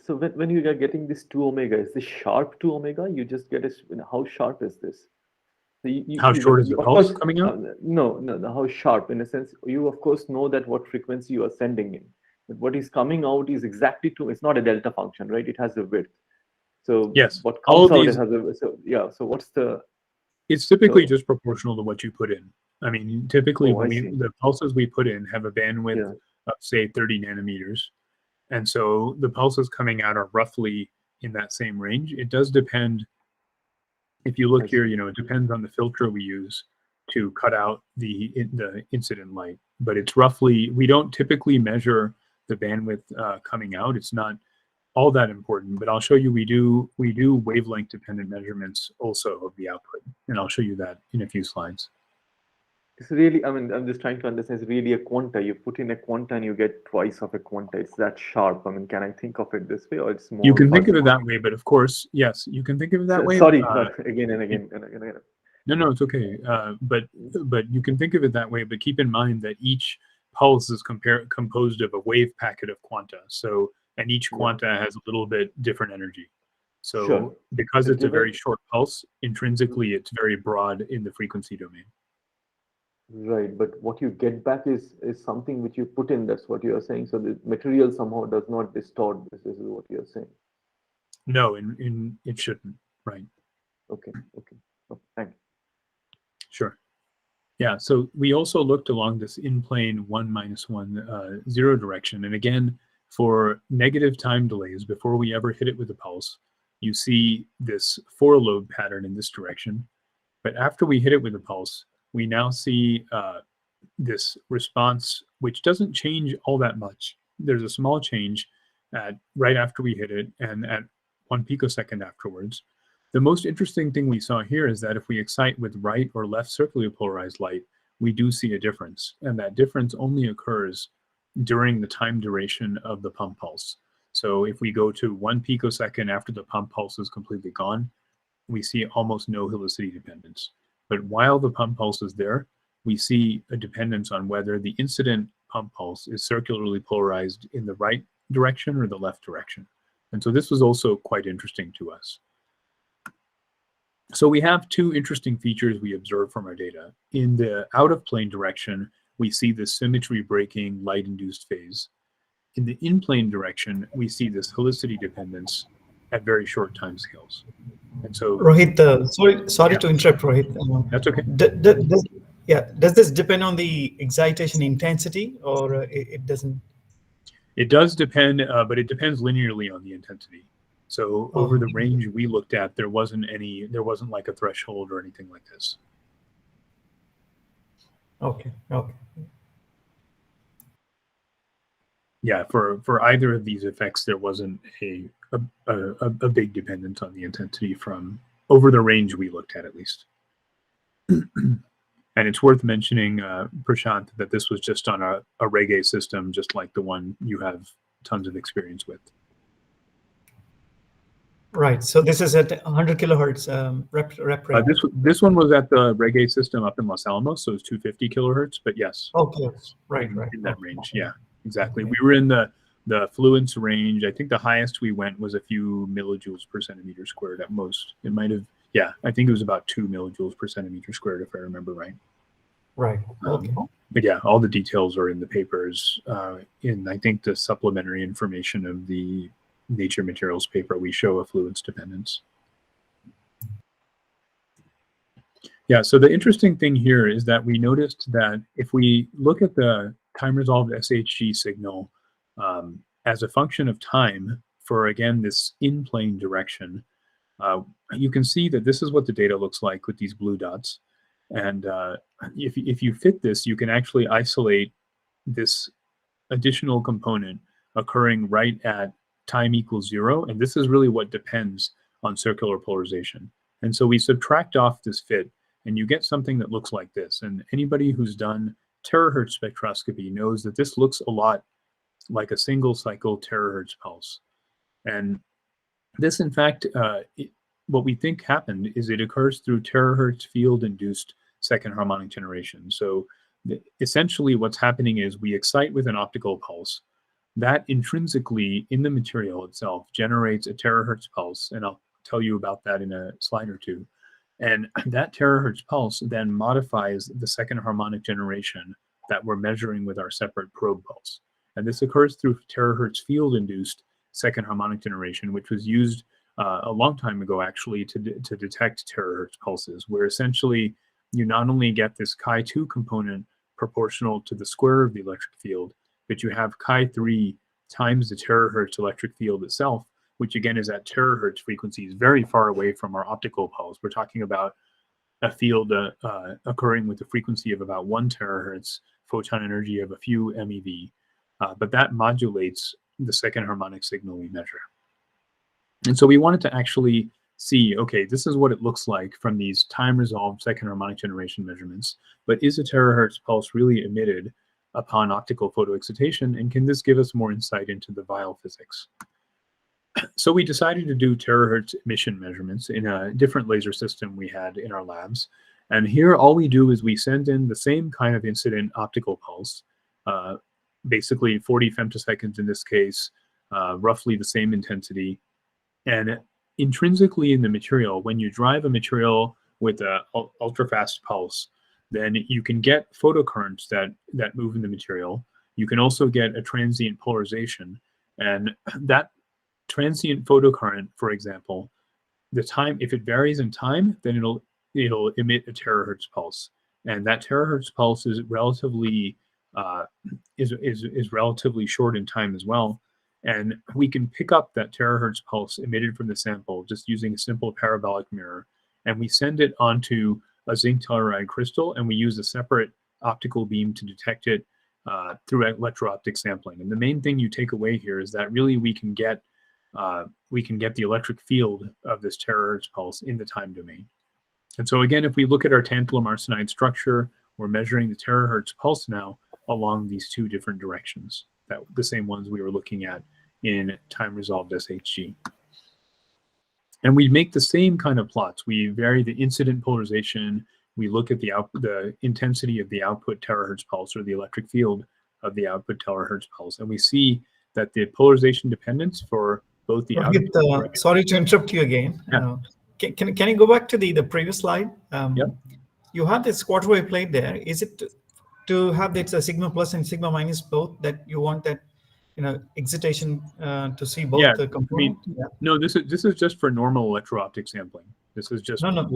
So when you are getting this 2 omega, is this sharp 2 omega? You just get it, how sharp is this? So how short is the pulse coming out? No, how sharp, in a sense, you of course know that what frequency you are sending in. But what is coming out is exactly it's not a delta function, right? It has a width. So yes, what comes out it has a, so yeah, so what's the? It's typically just proportional to what you put in. I mean, typically when the pulses we put in have a bandwidth of say 30 nanometers. And so the pulses coming out are roughly in that same range. It does depend. If you look here, it depends on the filter we use to cut out the incident light. But it's roughly, we don't typically measure the bandwidth coming out. It's not all that important, but I'll show you we do wavelength dependent measurements also of the output. And I'll show you that in a few slides. It's really, I mean, I'm just trying to understand, it's really a quanta. You put in a quanta and you get twice of a quanta. It's that sharp. I mean, can I think of it this way, or it's more? You can think of it that way, but of course, yes, you can think of it that way. Sorry, again and again and again. No, it's okay. But you can think of it that way, but keep in mind that each pulse is composed of a wave packet of quanta. So, and each quanta has a little bit different energy. So because it's a very short pulse, intrinsically, it's very broad in the frequency domain. Right, but what you get back is something which you put in. That's what you are saying. So the material somehow does not distort this. This is what you are saying. No, it shouldn't. Right. Okay. Oh, thank you. Sure. Yeah. So we also looked along this in-plane 1, -1, 0 direction, and again for negative time delays before we ever hit it with a pulse, you see this 4-lobe pattern in this direction. But after we hit it with a pulse, we now see this response, which doesn't change all that much. There's a small change right after we hit it and at 1 picosecond afterwards. The most interesting thing we saw here is that if we excite with right or left circularly polarized light, we do see a difference. And that difference only occurs during the time duration of the pump pulse. So if we go to 1 picosecond after the pump pulse is completely gone, we see almost no helicity dependence. But while the pump pulse is there, we see a dependence on whether the incident pump pulse is circularly polarized in the right direction or the left direction. And so this was also quite interesting to us. So we have two interesting features we observed from our data. In the out of plane direction, we see this symmetry breaking light-induced phase. In the in-plane direction, we see this helicity dependence at very short time scales. And so, Rohit, sorry yeah, to interrupt, Rohit. that's okay. Does this depend on the excitation intensity, or it doesn't? It does depend, but it depends linearly on the intensity. So over the okay. range we looked at, there wasn't like a threshold or anything like this. Okay. Okay. Yeah, for either of these effects, there wasn't a big dependence on the intensity from over the range we looked at least. And it's worth mentioning, Prashant, that this was just on a reggae system, just like the one you have tons of experience with. Right. So this is at 100 kilohertz rep rate. This one was at the reggae system up in Los Alamos, so it's 250 kilohertz. But yes, okay, right, in that range. Okay. Yeah, exactly. We were in the fluence range. I think the highest we went was a few millijoules per centimeter squared at most. It might have, yeah, I think it was about 2 millijoules per centimeter squared, if I remember right. Right. Okay. But yeah, all the details are in the papers. In I think the supplementary information of the Nature Materials paper, we show a fluence dependence. Yeah, so the interesting thing here is that we noticed that if we look at the time-resolved SHG signal as a function of time for, again, this in-plane direction, you can see that this is what the data looks like with these blue dots. And if you fit this, you can actually isolate this additional component occurring right at time equals 0. And this is really what depends on circular polarization. And so we subtract off this fit, and you get something that looks like this. And anybody who's done terahertz spectroscopy knows that this looks a lot like a single cycle terahertz pulse. And this, in fact, what we think happened is it occurs through terahertz field-induced second harmonic generation. So essentially what's happening is we excite with an optical pulse. That intrinsically in the material itself generates a terahertz pulse, and I'll tell you about that in a slide or two. And that terahertz pulse then modifies the second harmonic generation that we're measuring with our separate probe pulse. And this occurs through terahertz field-induced second harmonic generation, which was used a long time ago, actually, to detect terahertz pulses, where essentially you not only get this chi2 component proportional to the square of the electric field, but you have chi3 times the terahertz electric field itself, which again is at terahertz frequencies very far away from our optical pulse. We're talking about a field occurring with a frequency of about 1 terahertz, photon energy of a few MeV, but that modulates the second harmonic signal we measure. And so we wanted to actually see, okay, this is what it looks like from these time-resolved second harmonic generation measurements, but is a terahertz pulse really emitted upon optical photoexcitation, and can this give us more insight into the Weyl physics? So we decided to do terahertz emission measurements in a different laser system we had in our labs. And here all we do is we send in the same kind of incident optical pulse, basically 40 femtoseconds in this case, roughly the same intensity. And intrinsically in the material, when you drive a material with an ultrafast pulse, then you can get photocurrents that move in the material. You can also get a transient polarization. And that transient photocurrent, for example, the time, if it varies in time, then it'll emit a terahertz pulse. And that terahertz pulse is relatively relatively short in time as well. And we can pick up that terahertz pulse emitted from the sample just using a simple parabolic mirror. And we send it onto a zinc telluride crystal, and we use a separate optical beam to detect it through electro-optic sampling. And the main thing you take away here is that really we can get the electric field of this terahertz pulse in the time domain. And so again, if we look at our tantalum arsenide structure, we're measuring the terahertz pulse now along these two different directions, the same ones we were looking at in time-resolved SHG. And we make the same kind of plots. We vary the incident polarization. We look at the intensity of the output terahertz pulse, or the electric field of the output terahertz pulse. And we see that the polarization dependence for both the Rohit, sorry to interrupt you again. Yeah. Can you go back to the previous slide? Yep. You have this quarter wave plate there. Is it to have that sigma plus and sigma minus both, that you want that excitation to see both Yeah, the I component? mean, no, this is just for normal electro-optic sampling. This is just No,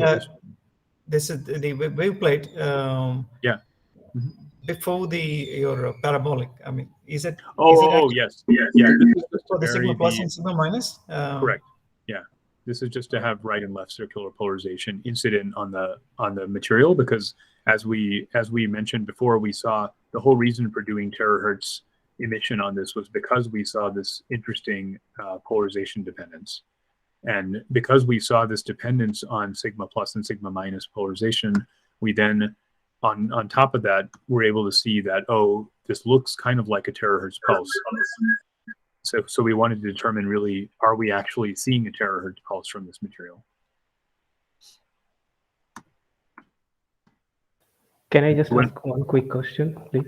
this is the wave plate yeah. Mhm. before your parabolic. I mean, is it Oh, actually yes, yeah. This is just to for the sigma vary plus the and sigma minus? correct. Yeah, this is just to have right and left circular polarization incident on the material, because as we mentioned before, we saw the whole reason for doing terahertz emission on this was because we saw this interesting polarization dependence. And because we saw this dependence on sigma plus and sigma minus polarization, we then, on top of that, we're able to see that, oh, this looks kind of like a terahertz pulse. So we wanted to determine, really, are we actually seeing a terahertz pulse from this material? Can I just ask one quick question, please?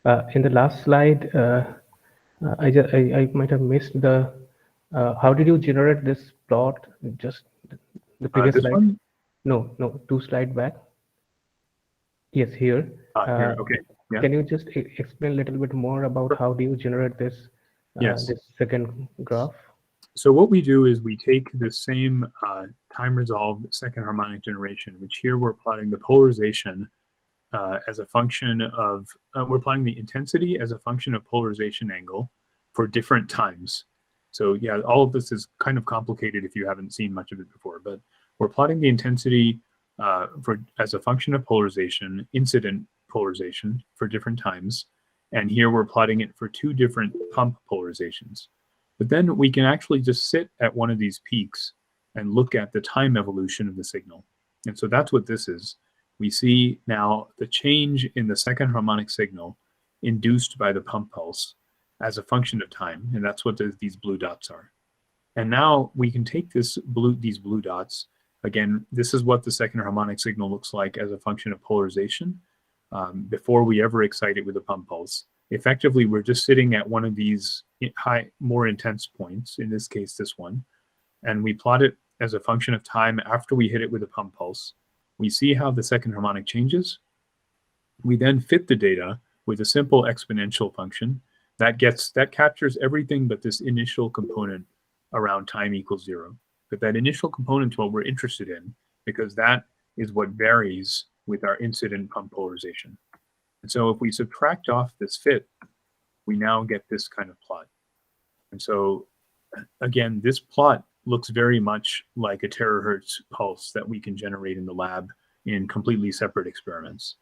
Yeah. In the last slide, I might have missed the. How did you generate this plot? Just the previous This slide. one? No, 2 slides back. Yes, here. Here, okay. Yeah. Can you just explain a little bit more about how do you generate this? Yes. This second graph. So what we do is we take the same time-resolved second harmonic generation, which here we're plotting the polarization as a function of, we're plotting the intensity as a function of polarization angle for different times. So yeah, all of this is kind of complicated if you haven't seen much of it before, but we're plotting the intensity as a function of polarization, incident polarization for different times. And here we're plotting it for 2 different pump polarizations. But then we can actually just sit at one of these peaks and look at the time evolution of the signal. And so that's what this is. We see now the change in the second harmonic signal induced by the pump pulse as a function of time. And that's what these blue dots are. And now we can take these blue dots. Again, this is what the second harmonic signal looks like as a function of polarization before we ever excite it with a pump pulse. Effectively, we're just sitting at one of these more intense points, in this case, this one, and we plot it as a function of time after we hit it with a pump pulse. We see how the second harmonic changes. We then fit the data with a simple exponential function that captures everything but this initial component around time equals 0. But that initial component is what we're interested in, because that is what varies with our incident pump polarization. And so if we subtract off this fit, we now get this kind of plot. And so again, this plot looks very much like a terahertz pulse that we can generate in the lab in completely separate experiments.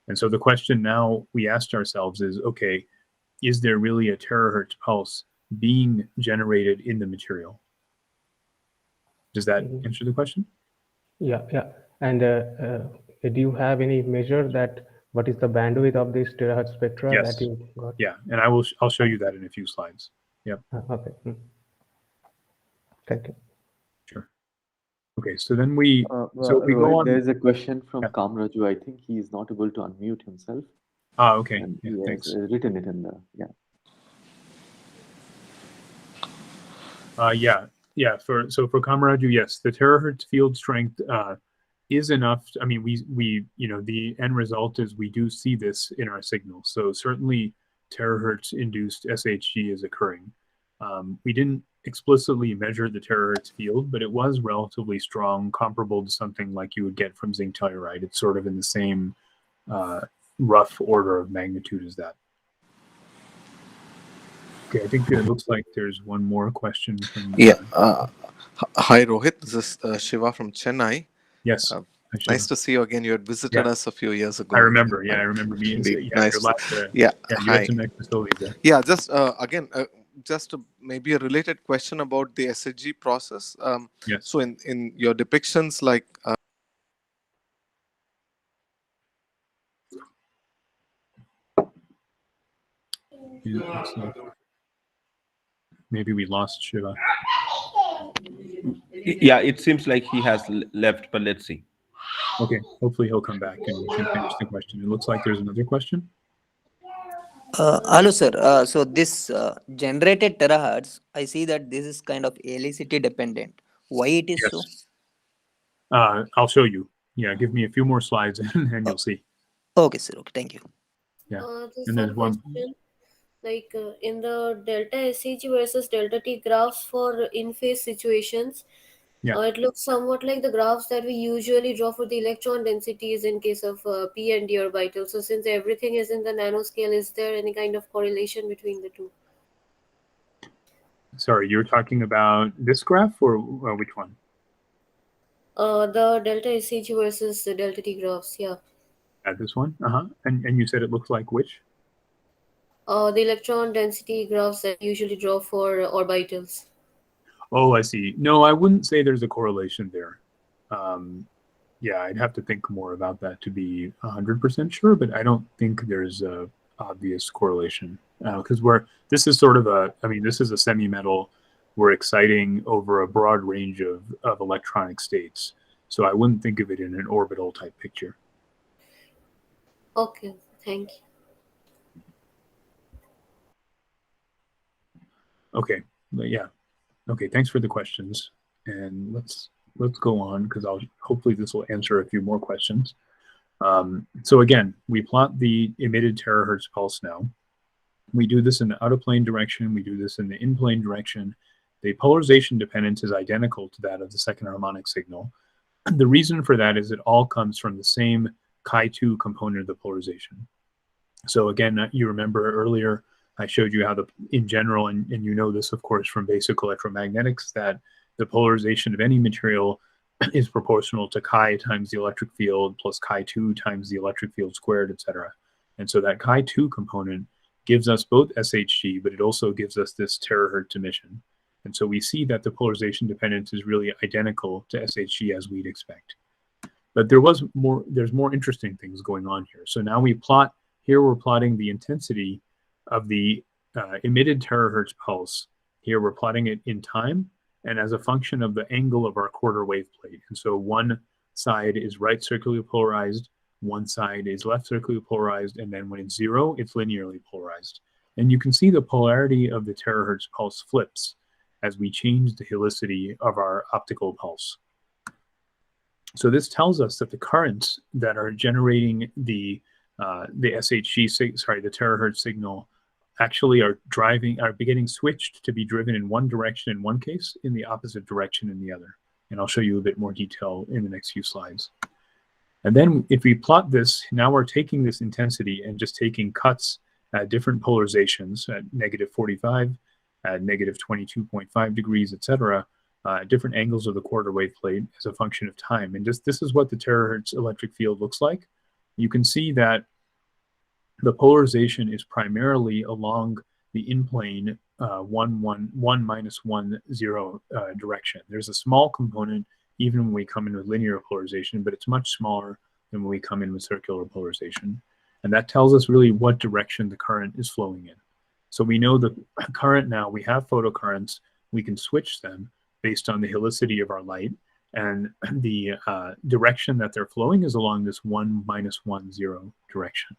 And so the question now we asked ourselves is, okay, is there really a terahertz pulse being generated in the material? Does that answer the question? Yeah. And do you have any measure that what is the bandwidth of this terahertz spectra Yes. that you got? Yeah, and I'll show you that in a few slides. Yep. Okay. Thank you. Sure. Okay, so then we Rohit, go on. There is a question from Yeah. Kamraju. I think he is not able to unmute himself. Okay. And Yeah, he has thanks. written it in the For Kamaraju, yes, the terahertz field strength is enough. I mean, we the end result is we do see this in our signal. So certainly terahertz induced SHG is occurring. We didn't explicitly measure the terahertz field, but it was relatively strong, comparable to something like you would get from zinc telluride. It's sort of in the same rough order of magnitude as that. Okay, I think it looks like there's one more question from. Hi, Rohit. This is Shiva from Chennai. Yes. Nice to see you again. You had visited us a few years ago. I remember. Yeah, I remember meeting. Nice. You had some nice facilities there. Yeah, just again, just maybe a related question about the SHG process. Yes. So in your depictions, like. Maybe we lost Shiva. Yeah, it seems like he has left, but let's see. Okay, hopefully he'll come back and we can finish the question. It looks like there's another question. Hello, sir. So this generated terahertz, I see that this is kind of helicity dependent. Why it is so? I'll show you. Yeah, give me a few more slides and you'll see. Okay, sir. Okay, thank you. Yeah. There's And one there's one. question. Like in the delta SHG versus delta T graphs for in-phase situations, Yeah. it looks somewhat like the graphs that we usually draw for the electron densities in case of P and D orbital. So since everything is in the nanoscale, is there any kind of correlation between the two? Sorry, you're talking about this graph or which one? The delta SHG versus the delta T graphs, yeah. This one? And you said it looks like which? The electron density graphs that we usually draw for orbitals. Oh, I see. No, I wouldn't say there's a correlation there. Yeah, I'd have to think more about that to be 100% sure, but I don't think there's a obvious correlation because this is sort of this is a semi-metal. We're exciting over a broad range of electronic states. So I wouldn't think of it in an orbital type picture. Okay, thank you. Okay, but yeah. Okay, thanks for the questions. And let's go on because hopefully this will answer a few more questions. So again, we plot the emitted terahertz pulse now. We do this in the out of plane direction. We do this in the in plane direction. The polarization dependence is identical to that of the second harmonic signal. The reason for that is it all comes from the same chi2 component of the polarization. So again, you remember earlier, I showed you how in general, and you know this, of course, from basic electromagnetics, that the polarization of any material is proportional to chi times the electric field plus chi2 times the electric field squared, etc. And so that chi2 component gives us both SHG, but it also gives us this terahertz emission. And so we see that the polarization dependence is really identical to SHG as we'd expect. But there's more interesting things going on here. So now we're plotting the intensity of the emitted terahertz pulse. Here we're plotting it in time and as a function of the angle of our quarter wave plate. And so one side is right circularly polarized, one side is left circularly polarized, and then when it's zero, it's linearly polarized. And you can see the polarity of the terahertz pulse flips as we change the helicity of our optical pulse. So this tells us that the currents that are generating the SHG, the terahertz signal, actually are getting switched to be driven in one direction in one case, in the opposite direction in the other. And I'll show you a bit more detail in the next few slides. And then if we plot this, now we're taking this intensity and just taking cuts at different polarizations at -45, at -22.5 degrees, etc., different angles of the quarter wave plate as a function of time. And this is what the terahertz electric field looks like. You can see that the polarization is primarily along the in-plane 1-1-1-1-0 direction. There's a small component even when we come in with linear polarization, but it's much smaller than when we come in with circular polarization. And that tells us really what direction the current is flowing in. So we know the current now, we have photocurrents, we can switch them based on the helicity of our light, and the direction that they're flowing is along this 1-1-0 direction.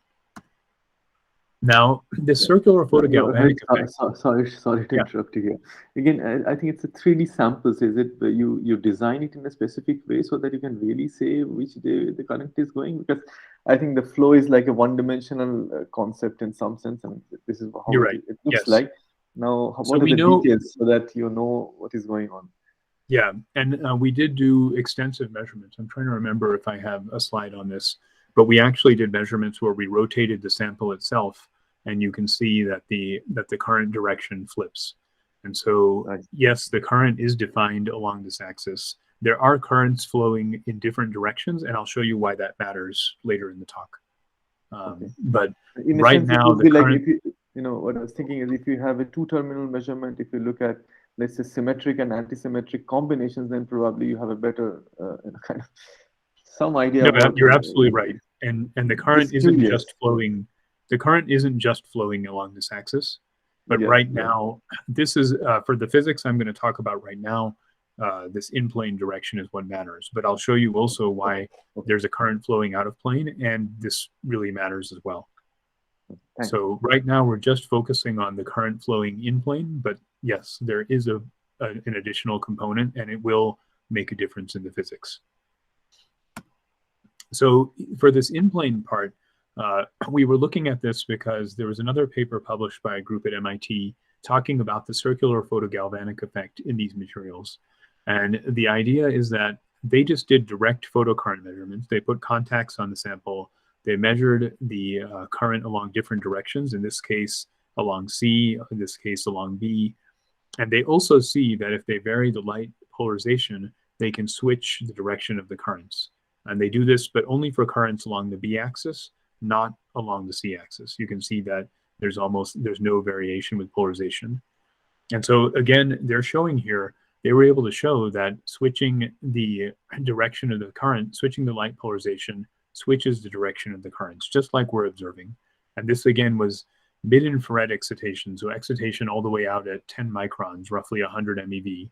Now, this circular photogalvanic effect. Sorry to interrupt you here. Again, I think it's a 3D samples. Is it you design it in a specific way so that you can really say which way the current is going? Because I think the flow is like a one-dimensional concept in some sense, and this is how it looks yes. like. Now, what are the details so that you know what is going on? Yeah, and we did do extensive measurements. I'm trying to remember if I have a slide on this, but we actually did measurements where we rotated the sample itself, and you can see that the current direction flips. And so, yes, the current is defined along this axis. There are currents flowing in different directions, and I'll show you why that matters later in the talk. But in right sense, now, the current... Like if what I was thinking is if you have a two-terminal measurement, if you look at, let's say, symmetric and antisymmetric combinations, then probably you have a better kind of some idea. No, about you're absolutely right. And the current isn't just flowing. The current isn't just flowing along this axis, but right now, this is for the physics I'm going to talk about right now. This in-plane direction is what matters. But I'll show you also why there's a current flowing out of plane, and this really matters as well. Thanks. So right now we're just focusing on the current flowing in plane, but yes, there is an additional component, and it will make a difference in the physics. So for this in-plane part, we were looking at this because there was another paper published by a group at MIT talking about the circular photogalvanic effect in these materials. And the idea is that they just did direct photocurrent measurements. They put contacts on the sample. They measured the current along different directions, in this case along C, in this case along B. And they also see that if they vary the light polarization, they can switch the direction of the currents. And they do this, but only for currents along the B axis, not along the C axis. You can see that there's no variation with polarization. And so again, they're showing here, they were able to show that switching the direction of the current, switching the light polarization, switches the direction of the currents, just like we're observing. And this again was mid-infrared excitation, so excitation all the way out at 10 microns, roughly 100 MeV.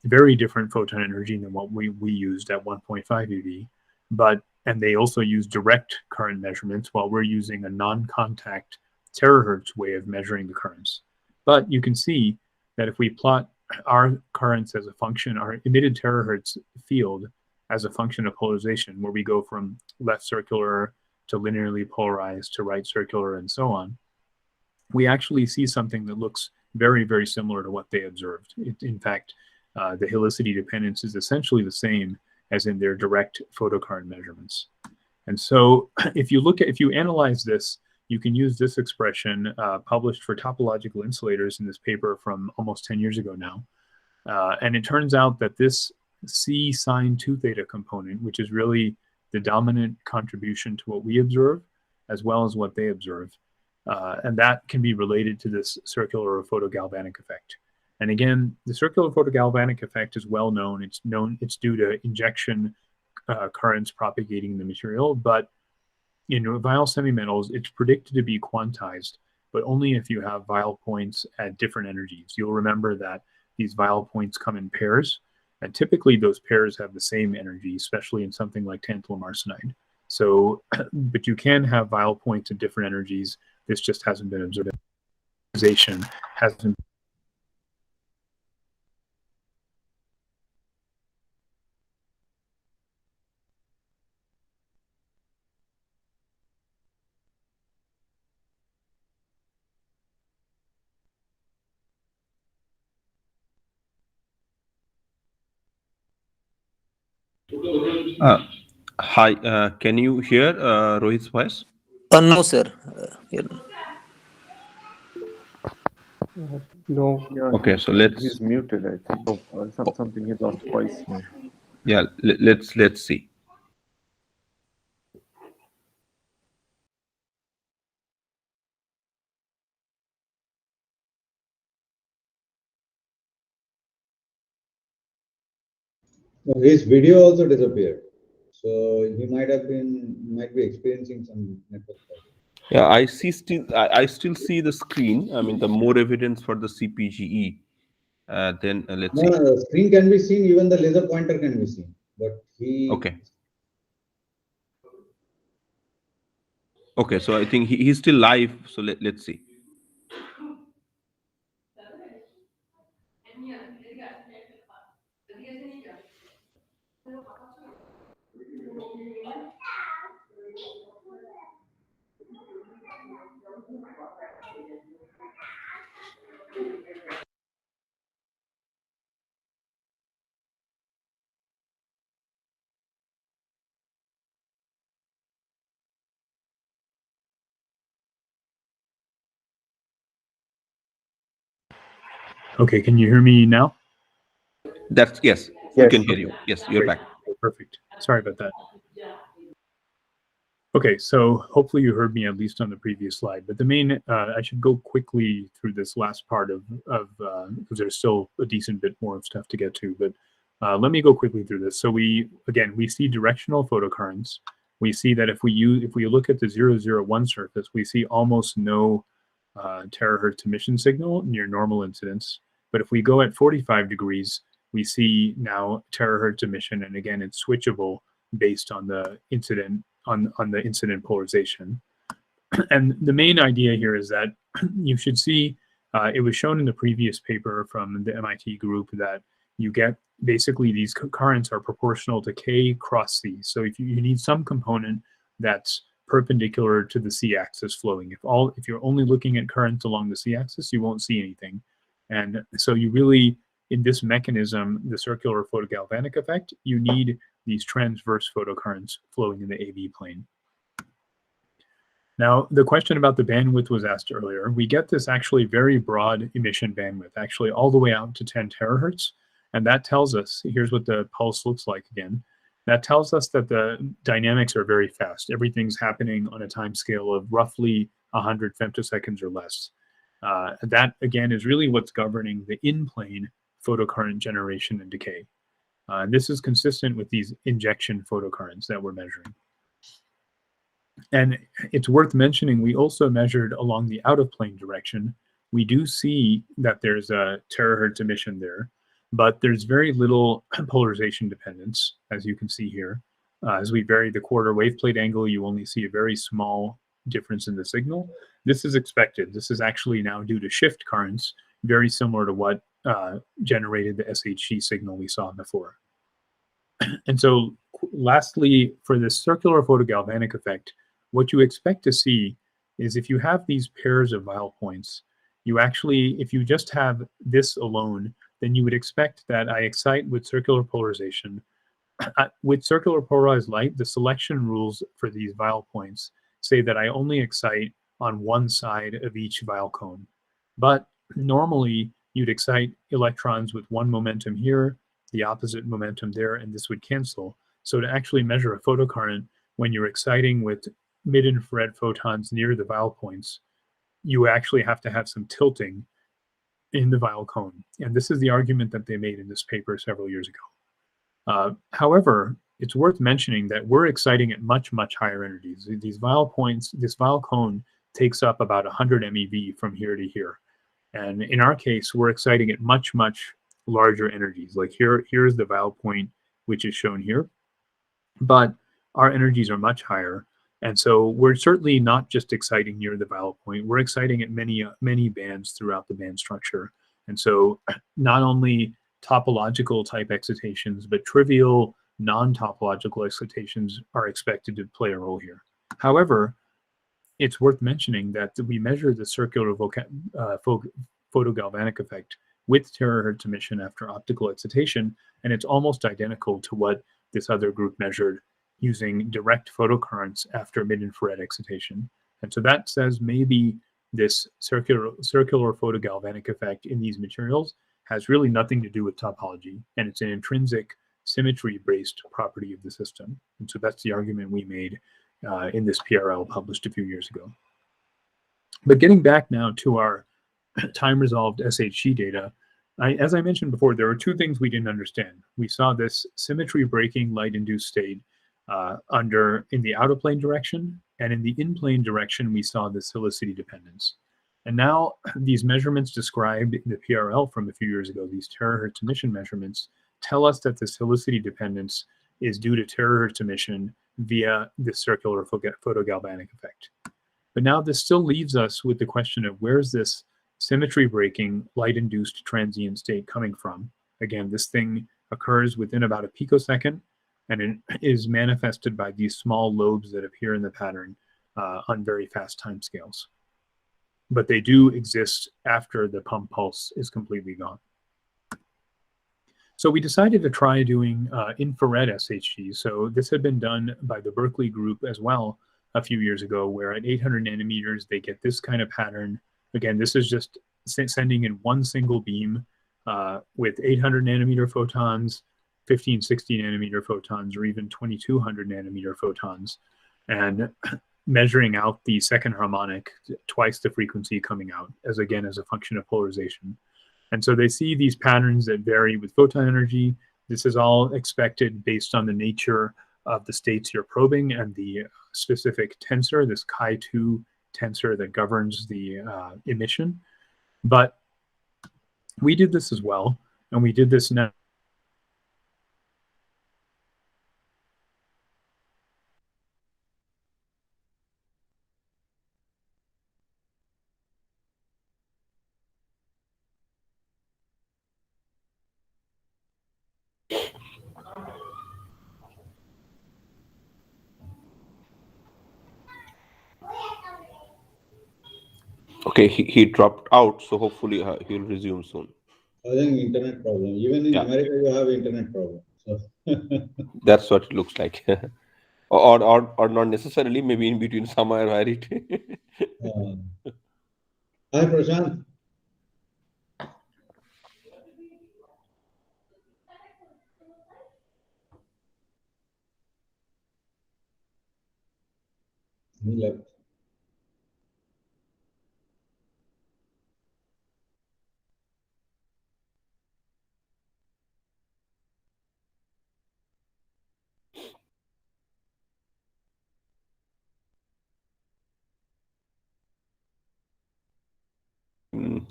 Very different photon energy than what we used at 1.5 eV. And they also use direct current measurements while we're using a non-contact terahertz way of measuring the currents. But you can see that if we plot our currents as a function, our emitted terahertz field as a function of polarization, where we go from left circular to linearly polarized to right circular and so on, we actually see something that looks very, very similar to what they observed. In fact, the helicity dependence is essentially the same as in their direct photocurrent measurements. And so if you analyze this, you can use this expression published for topological insulators in this paper from almost 10 years ago now. And it turns out that this C sine 2 theta component, which is really the dominant contribution to what we observe, as well as what they observe, and that can be related to this circular photogalvanic effect. And again, the circular photogalvanic effect is well known. It's due to injection currents propagating the material, but in Weyl semimetals, it's predicted to be quantized, but only if you have Weyl points at different energies. You'll remember that these Weyl points come in pairs, and typically those pairs have the same energy, especially in something like tantalum arsenide. So, but you can have Weyl points at different energies. This just hasn't been observed. Hasn't. Hi, can you hear Rohit's voice? No, sir. No. Yeah, Okay, so let's. he's muted, I think. Or something he lost voice. Yeah, let's see. His video also disappeared, so he might be experiencing some network problem. Yeah, I still see the screen. I mean, the more evidence for the CPGE. Then let's see. No, the screen can be seen. Even the laser pointer can be seen. But he. Okay. Okay, so I think he's still live. So let's see. Okay, can you hear me now? Yes, we can hear you. Yes, you're Great. back. Perfect. Sorry about that. Okay, so hopefully you heard me at least on the previous slide, but the main, I should go quickly through this last part of because there's still a decent bit more of stuff to get to, but let me go quickly through this. So we see directional photocurrents. We see that if we look at the 001 surface, we see almost no terahertz emission signal near normal incidence. But if we go at 45 degrees, we see now terahertz emission, and again, it's switchable based on the incident on the incident polarization. And the main idea here is that you should see, it was shown in the previous paper from the MIT group that you get basically these currents are proportional to K cross C. So if you need some component that's perpendicular to the c-axis flowing. If you're only looking at currents along the c-axis, you won't see anything. And so you really, in this mechanism, the circular photogalvanic effect, you need these transverse photocurrents flowing in the AV plane. Now, the question about the bandwidth was asked earlier. We get this actually very broad emission bandwidth, actually all the way out to 10 terahertz. And that tells us, here's what the pulse looks like again. That tells us that the dynamics are very fast. Everything's happening on a time scale of roughly 100 femtoseconds or less. That, again, is really what's governing the in-plane photocurrent generation and decay. This is consistent with these injection photocurrents that we're measuring. And it's worth mentioning, we also measured along the out-of-plane direction. We do see that there's a terahertz emission there, but there's very little polarization dependence, as you can see here. As we vary the quarter wave plate angle, you only see a very small difference in the signal. This is expected. This is actually now due to shift currents, very similar to what generated the SHG signal we saw before. And so lastly, for this circular photogalvanic effect, what you expect to see is if you have these pairs of Weyl points, you actually, if you just have this alone, then you would expect that I excite with circular polarization. With circular polarized light, the selection rules for these Weyl points say that I only excite on one side of each Weyl cone. But normally, you'd excite electrons with one momentum here, the opposite momentum there, and this would cancel. So to actually measure a photocurrent when you're exciting with mid-infrared photons near the Weyl points, you actually have to have some tilting in the Weyl cone. And this is the argument that they made in this paper several years ago. However, it's worth mentioning that we're exciting at much, much higher energies. These Weyl points, this Weyl cone takes up about 100 MeV from here to here. And in our case, we're exciting at much, much larger energies. Like here's the Weyl point, which is shown here. But our energies are much higher. And so we're certainly not just exciting near the Weyl point. We're exciting at many bands throughout the band structure. And so not only topological type excitations, but trivial non-topological excitations are expected to play a role here. However, it's worth mentioning that we measure the circular photogalvanic effect with terahertz emission after optical excitation, and it's almost identical to what this other group measured using direct photocurrents after mid-infrared excitation. And so that says maybe this circular photogalvanic effect in these materials has really nothing to do with topology, and it's an intrinsic symmetry-based property of the system. And so that's the argument we made in this PRL published a few years ago. But getting back now to our time-resolved SHG data, as I mentioned before, there were two things we didn't understand. We saw this symmetry-breaking light-induced state in the out-of-plane direction, and in the in-plane direction, we saw this helicity dependence. And now these measurements described in the PRL from a few years ago, these terahertz emission measurements, tell us that this helicity dependence is due to terahertz emission via the circular photogalvanic effect. But now this still leaves us with the question of where's this symmetry-breaking light-induced transient state coming from? Again, this thing occurs within about a picosecond, and it is manifested by these small lobes that appear in the pattern on very fast timescales. But they do exist after the pump pulse is completely gone. So we decided to try doing infrared SHG. So this had been done by the Berkeley group as well a few years ago, where at 800 nanometers, they get this kind of pattern. Again, this is just sending in one single beam with 800 nanometer photons, 15, 60 nanometer photons, or even 2200 nanometer photons, and measuring out the second harmonic, twice the frequency coming out, as a function of polarization. And so they see these patterns that vary with photon energy. This is all expected based on the nature of the states you're probing and the specific tensor, this chi2 tensor that governs the emission. But we did this as well, and we did this now. Okay, he dropped out, so hopefully he'll resume soon. I think internet problem. Even in Yeah. America, you have internet problem. So That's what it looks like. or not necessarily, maybe in between somewhere, right? Hi, Prashant. He left.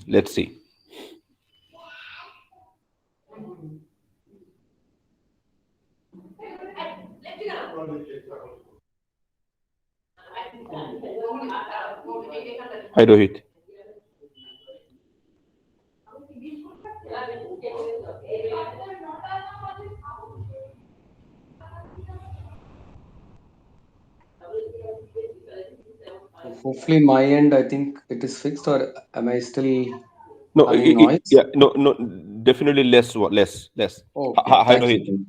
Let's see. Hi, Rohit. Hopefully, my end, I think it is fixed, or am I still No, having noise? yeah, no, definitely less. Okay, Hi, thank Rohit. you.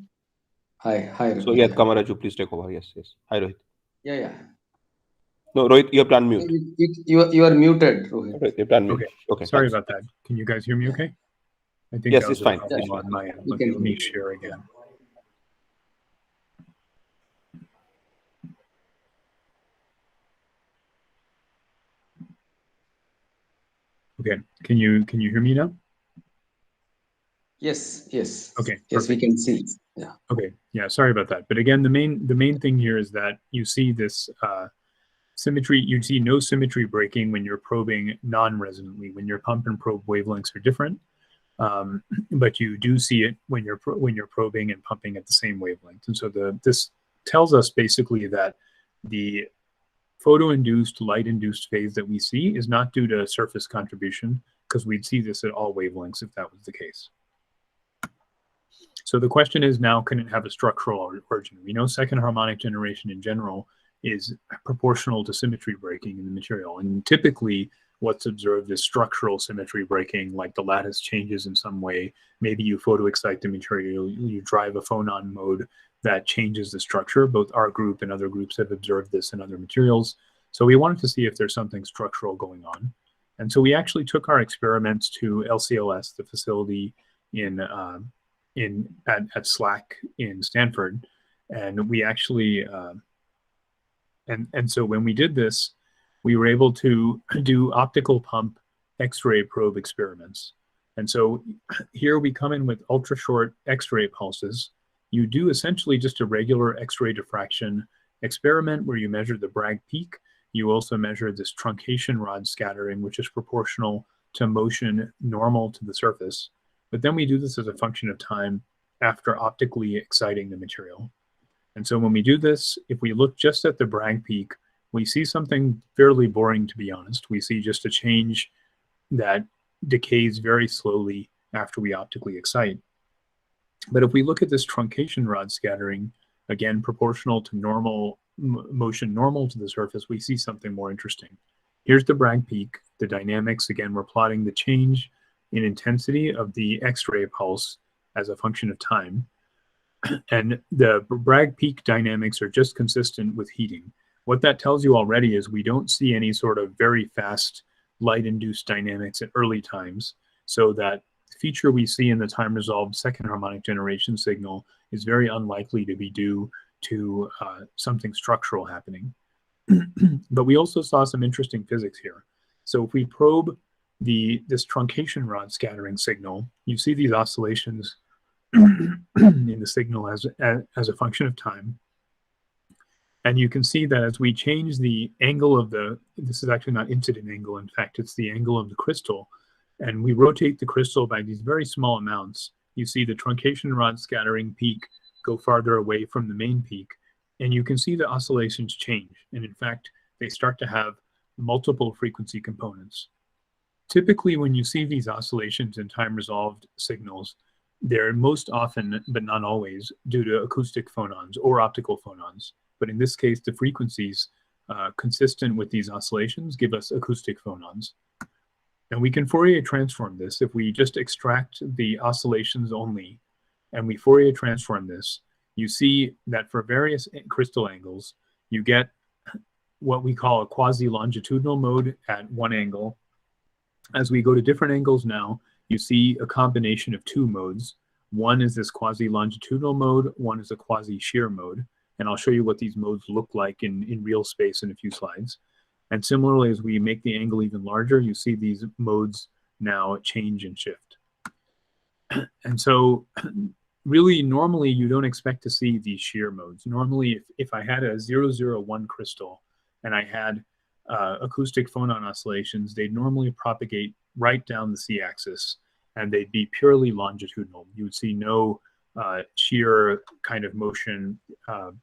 Hi, So Rohit. yeah, Yeah. Kamaraju, please take over. Yes. Hi, Rohit. Yeah. No, Rohit, you have to unmute. You are muted, Rohit. Rohit, you have to unmute. Okay. Okay. Sorry Thanks. about that. Can you guys hear me okay? I think Yes, that it's was a fine. problem Yeah, on my end. we Okay, can let me hear you. share again. Okay, can you hear me now? Yes. Okay, Yes, we perfect. can see. Yeah. Okay, yeah, sorry about that. But again, the main thing here is that you see this symmetry. You see no symmetry breaking when you're probing non-resonantly. When your pump and probe wavelengths are different, but you do see it when you're probing and pumping at the same wavelength. And so this tells us basically that the photo-induced, light-induced phase that we see is not due to surface contribution, because we'd see this at all wavelengths if that was the case. So the question is now, can it have a structural origin? We know second harmonic generation in general is proportional to symmetry breaking in the material. And typically what's observed is structural symmetry breaking, like the lattice changes in some way. Maybe you photoexcite the material, you drive a phonon mode that changes the structure. Both our group and other groups have observed this in other materials. So we wanted to see if there's something structural going on. And so we actually took our experiments to LCLS, the facility at SLAC in Stanford, and we actually and so when we did this, we were able to do optical pump X-ray probe experiments. And so here we come in with ultra short X-ray pulses. You do essentially just a regular X-ray diffraction experiment where you measure the Bragg peak. You also measure this truncation rod scattering, which is proportional to motion normal to the surface. But then we do this as a function of time after optically exciting the material. And so when we do this, if we look just at the Bragg peak, we see something fairly boring, to be honest. We see just a change that decays very slowly after we optically excite. But if we look at this truncation rod scattering, again, proportional to normal motion normal to the surface, we see something more interesting. Here's the Bragg peak, the dynamics. Again, we're plotting the change in intensity of the X-ray pulse as a function of time. And the Bragg peak dynamics are just consistent with heating. What that tells you already is we don't see any sort of very fast light-induced dynamics at early times. So that feature we see in the time-resolved second harmonic generation signal is very unlikely to be due to something structural happening. But we also saw some interesting physics here. So if we probe this truncation rod scattering signal, you see these oscillations in the signal as a function of time. And you can see that as we change the angle of this is actually not incident angle, in fact, it's the angle of the crystal, and we rotate the crystal by these very small amounts, you see the truncation rod scattering peak go farther away from the main peak, and you can see the oscillations change. And in fact, they start to have multiple frequency components. Typically, when you see these oscillations in time-resolved signals, they're most often, but not always, due to acoustic phonons or optical phonons. But in this case, the frequencies consistent with these oscillations give us acoustic phonons. And we can Fourier transform this. If we just extract the oscillations only and we Fourier transform this, you see that for various crystal angles, you get what we call a quasi-longitudinal mode at one angle. As we go to different angles now, you see a combination of two modes. One is this quasi-longitudinal mode, one is a quasi-shear mode. And I'll show you what these modes look like in real space in a few slides. And similarly, as we make the angle even larger, you see these modes now change and shift. And so really, normally, you don't expect to see these shear modes. Normally, if I had a 001 crystal and I had acoustic phonon oscillations, they'd normally propagate right down the z-axis, and they'd be purely longitudinal. You would see no shear kind of motion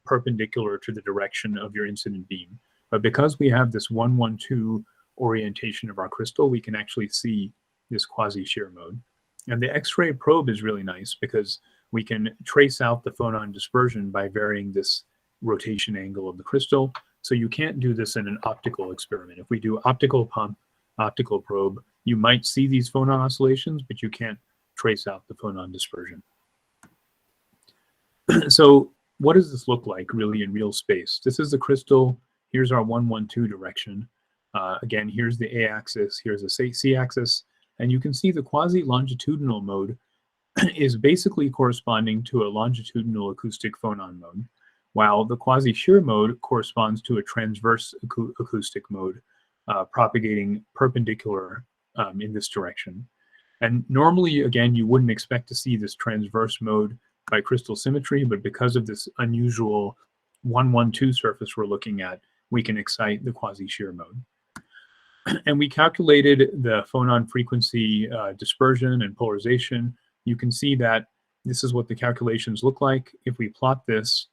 perpendicular to the direction of your incident beam. But because we have this 112 orientation of our crystal, we can actually see this quasi-shear mode. And the X-ray probe is really nice because we can trace out the phonon dispersion by varying this rotation angle of the crystal. So you can't do this in an optical experiment. If we do optical pump, optical probe, you might see these phonon oscillations, but you can't trace out the phonon dispersion. So what does this look like really in real space? This is the crystal. Here's our 112 direction. Again, here's the A-axis, here's the C-axis, and you can see the quasi-longitudinal mode is basically corresponding to a longitudinal acoustic phonon mode, while the quasi-shear mode corresponds to a transverse acoustic mode propagating perpendicular in this direction. And normally, again, you wouldn't expect to see this transverse mode by crystal symmetry, but because of this unusual 112 surface we're looking at, we can excite the quasi-shear mode. And we calculated the phonon frequency dispersion and polarization. You can see that this is what the calculations look like. If we plot this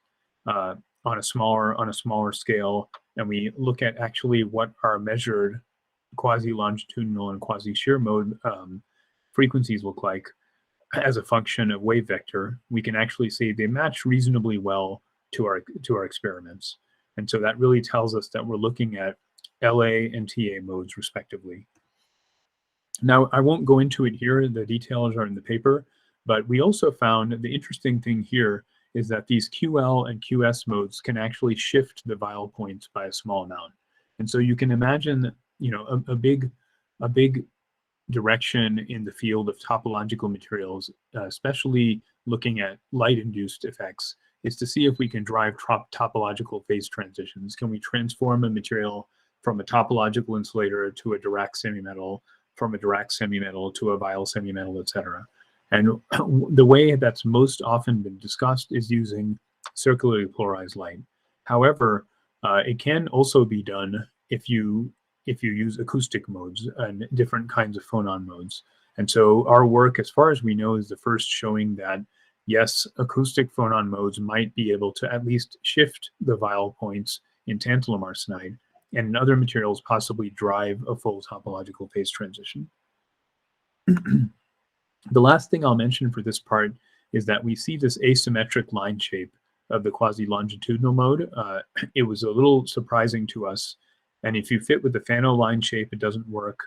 on a smaller scale, and we look at actually what our measured quasi-longitudinal and quasi-shear mode frequencies look like as a function of wave vector, we can actually see they match reasonably well to our experiments. And so that really tells us that we're looking at LA and TA modes respectively. Now, I won't go into it here, the details are in the paper, but we also found the interesting thing here is that these QL and QS modes can actually shift the Weyl points by a small amount. And so you can imagine, you know, a big direction in the field of topological materials, especially looking at light-induced effects, is to see if we can drive topological phase transitions. Can we transform a material from a topological insulator to a Dirac semimetal, from a Dirac semimetal to a Weyl semimetal, etc. And the way that's most often been discussed is using circularly polarized light. However, it can also be done if you use acoustic modes and different kinds of phonon modes. And so our work, as far as we know, is the first showing that, yes, acoustic phonon modes might be able to at least shift the Weyl points in tantalum arsenide, and in other materials possibly drive a full topological phase transition. The last thing I'll mention for this part is that we see this asymmetric line shape of the quasi-longitudinal mode. It was a little surprising to us. And if you fit with the Fano line shape, it doesn't work.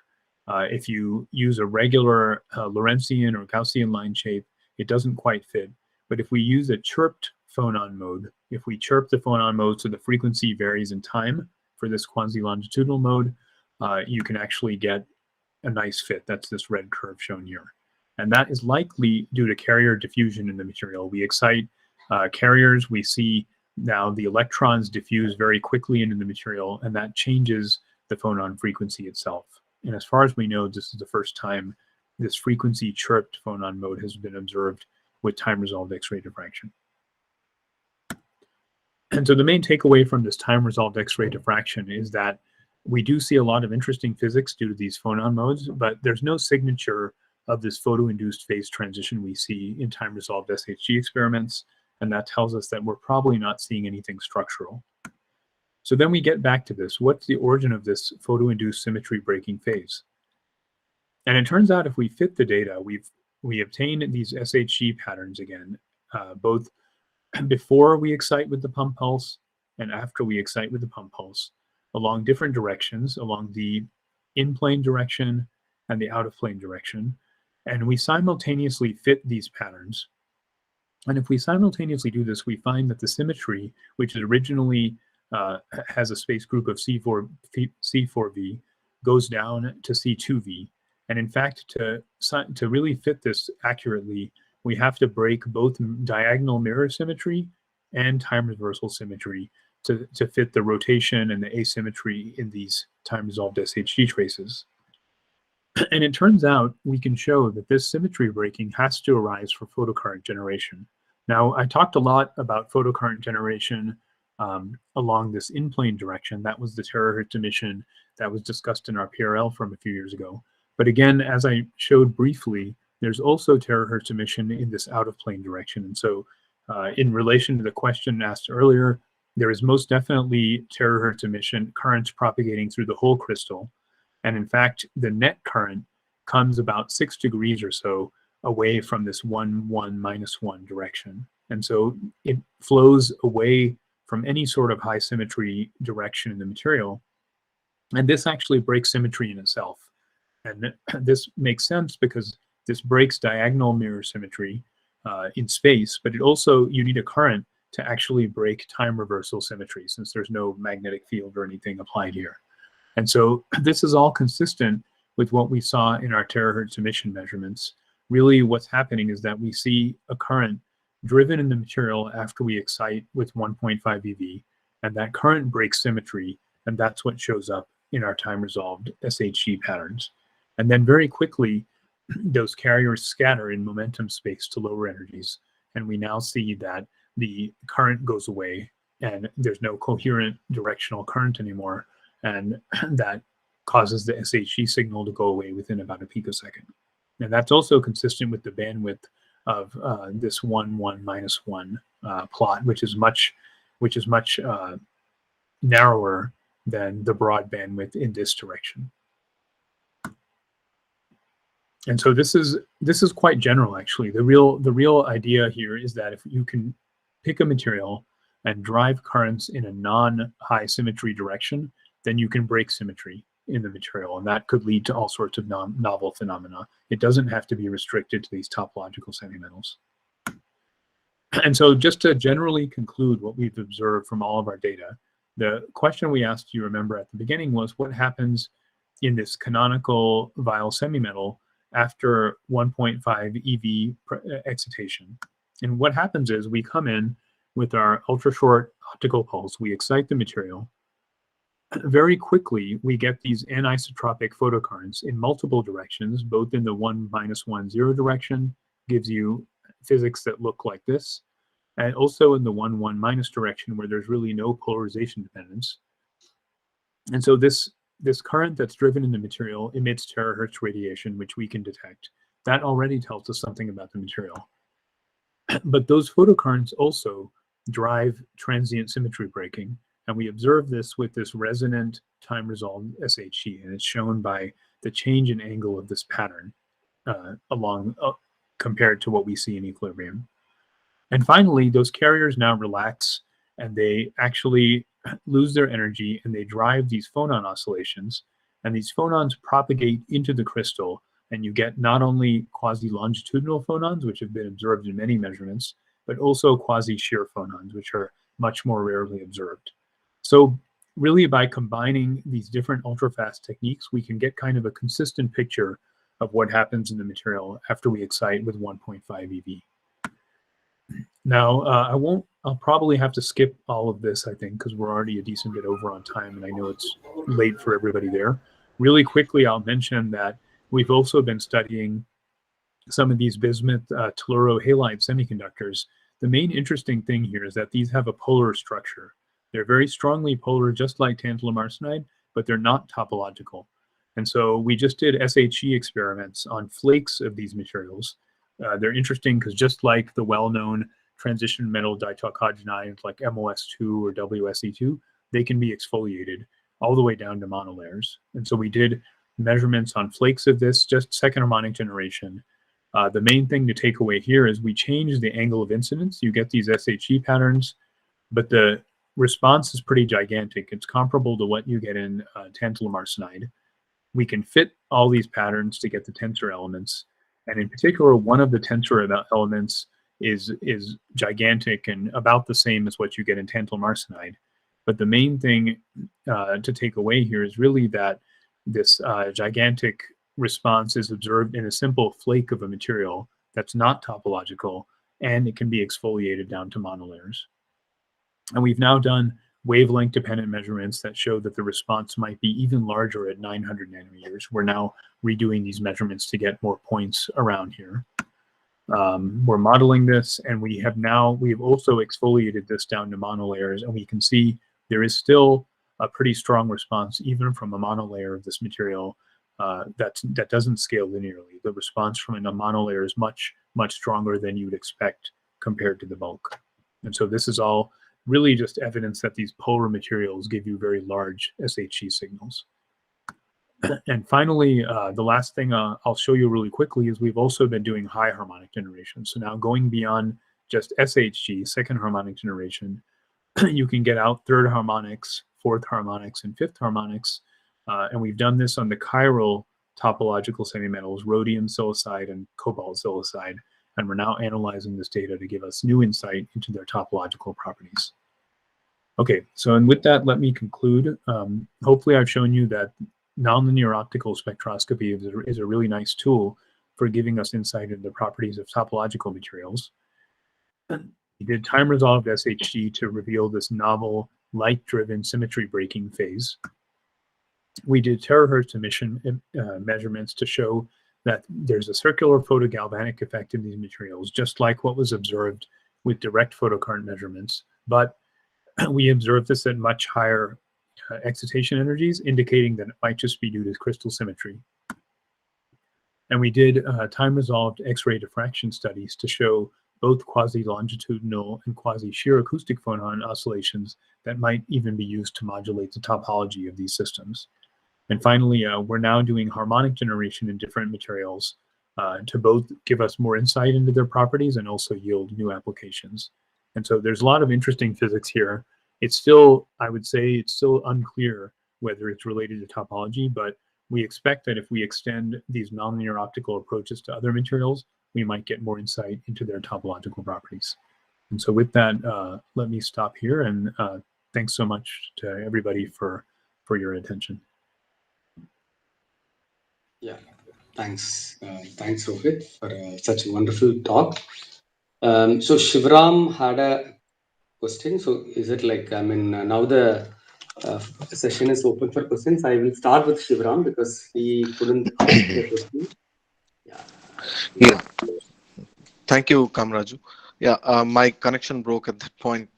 If you use a regular Lorentzian or Gaussian line shape, it doesn't quite fit. But if we use a chirped phonon mode, if we chirp the phonon mode so the frequency varies in time for this quasi-longitudinal mode, you can actually get a nice fit. That's this red curve shown here. And that is likely due to carrier diffusion in the material. We excite carriers, we see now the electrons diffuse very quickly into the material, and that changes the phonon frequency itself. And as far as we know, this is the first time this frequency chirped phonon mode has been observed with time-resolved X-ray diffraction. And so the main takeaway from this time-resolved X-ray diffraction is that we do see a lot of interesting physics due to these phonon modes, but there's no signature of this photo-induced phase transition we see in time-resolved SHG experiments, and that tells us that we're probably not seeing anything structural. So then we get back to this. What's the origin of this photo-induced symmetry breaking phase? And it turns out if we fit the data, we obtain these SHG patterns again, both before we excite with the pump pulse and after we excite with the pump pulse, along different directions, along the in-plane direction and the out-of-plane direction. And we simultaneously fit these patterns. And if we simultaneously do this, we find that the symmetry, which originally has a space group of C4V, goes down to C2V. And in fact, to really fit this accurately, we have to break both diagonal mirror symmetry and time reversal symmetry to fit the rotation and the asymmetry in these time-resolved SHG traces. And it turns out we can show that this symmetry breaking has to arise for photocurrent generation. Now, I talked a lot about photocurrent generation along this in-plane direction. That was the terahertz emission that was discussed in our PRL from a few years ago. But again, as I showed briefly, there's also terahertz emission in this out-of-plane direction. And so in relation to the question asked earlier, there is most definitely terahertz emission currents propagating through the whole crystal. And in fact, the net current comes about 6 degrees or so away from this 1, 1, -1 direction. And so it flows away from any sort of high symmetry direction in the material. And this actually breaks symmetry in itself. And this makes sense because this breaks diagonal mirror symmetry in space, but it also, you need a current to actually break time reversal symmetry since there's no magnetic field or anything applied here. And so this is all consistent with what we saw in our terahertz emission measurements. Really what's happening is that we see a current driven in the material after we excite with 1.5 eV, and that current breaks symmetry, and that's what shows up in our time-resolved SHG patterns. And then very quickly, those carriers scatter in momentum space to lower energies, and we now see that the current goes away, and there's no coherent directional current anymore, and that causes the SHG signal to go away within about a picosecond. And that's also consistent with the bandwidth of this 1, 1, -1 plot, which is much narrower than the broad bandwidth in this direction. And so this is quite general, actually. The real idea here is that if you can pick a material and drive currents in a non-high symmetry direction, then you can break symmetry in the material, and that could lead to all sorts of novel phenomena. It doesn't have to be restricted to these topological semimetals. And so just to generally conclude what we've observed from all of our data, the question we asked, you remember at the beginning, was what happens in this canonical Weyl semimetal after 1.5 eV excitation. And what happens is we come in with our ultrashort optical pulse, we excite the material. Very quickly, we get these anisotropic photocurrents in multiple directions, both in the 1, -1, 0 direction, gives you physics that look like this, and also in the 1, 1- direction where there's really no polarization dependence. And so this current that's driven in the material emits terahertz radiation, which we can detect. That already tells us something about the material. But those photocurrents also drive transient symmetry breaking. And we observe this with this resonant time-resolved SHG, and it's shown by the change in angle of this pattern compared to what we see in equilibrium. And finally, those carriers now relax, and they actually lose their energy, and they drive these phonon oscillations, and these phonons propagate into the crystal, and you get not only quasi-longitudinal phonons, which have been observed in many measurements, but also quasi-shear phonons, which are much more rarely observed. So really by combining these different ultrafast techniques, we can get kind of a consistent picture of what happens in the material after we excite with 1.5 eV. Now, I'll probably have to skip all of this, I think, because we're already a decent bit over on time, and I know it's late for everybody there. Really quickly, I'll mention that we've also been studying some of these bismuth telluro halide semiconductors. The main interesting thing here is that these have a polar structure. They're very strongly polar, just like tantalum arsenide, but they're not topological. And so we just did SHG experiments on flakes of these materials. They're interesting because just like the well-known transition metal dichalcogenides like MOS2 or WSE2, they can be exfoliated all the way down to monolayers. And so we did measurements on flakes of this, just second harmonic generation. The main thing to take away here is we change the angle of incidence. You get these SHG patterns, but the response is pretty gigantic. It's comparable to what you get in tantalum arsenide. we can fit all these patterns to get the tensor elements. And in particular, one of the tensor elements is gigantic and about the same as what you get in tantalum arsenide. But the main thing to take away here is really that this gigantic response is observed in a simple flake of a material that's not topological, and it can be exfoliated down to monolayers. And we've now done wavelength dependent measurements that show that the response might be even larger at 900 nanometers. We're now redoing these measurements to get more points around here. We're modeling this, and we've also exfoliated this down to monolayers, and we can see there is still a pretty strong response even from a monolayer of this material that doesn't scale linearly. The response from a monolayer is much, much stronger than you would expect compared to the bulk. And so this is all really just evidence that these polar materials give you very large SHG signals. And finally, the last thing I'll show you really quickly is we've also been doing high harmonic generation. So now going beyond just SHG, second harmonic generation, you can get out third harmonics, fourth harmonics, and fifth harmonics. And we've done this on the chiral topological semimetals, rhodium silicide and cobalt silicide. And we're now analyzing this data to give us new insight into their topological properties. Okay, so and with that, let me conclude. Hopefully I've shown you that nonlinear optical spectroscopy is a really nice tool for giving us insight into the properties of topological materials. We did time-resolved SHG to reveal this novel light-driven symmetry breaking phase. We did terahertz emission measurements to show that there's a circular photogalvanic effect in these materials, just like what was observed with direct photocurrent measurements. But we observed this at much higher excitation energies, indicating that it might just be due to crystal symmetry. And we did time-resolved X-ray diffraction studies to show both quasi-longitudinal and quasi-shear acoustic phonon oscillations that might even be used to modulate the topology of these systems. And finally, we're now doing harmonic generation in different materials to both give us more insight into their properties and also yield new applications. And so there's a lot of interesting physics here. It's still, I would say, it's still unclear whether it's related to topology, but we expect that if we extend these nonlinear optical approaches to other materials, we might get more insight into their topological properties. And so with that, let me stop here, and thanks so much to everybody for your attention. Yeah, thanks. Thanks, Rohit, for such a wonderful talk. So Shivram had a question. So is it like, I mean, now the session is open for questions. I will start with Shivram because he couldn't ask the question. Yeah. Thank you, Kamraju. Yeah, my connection broke at that point.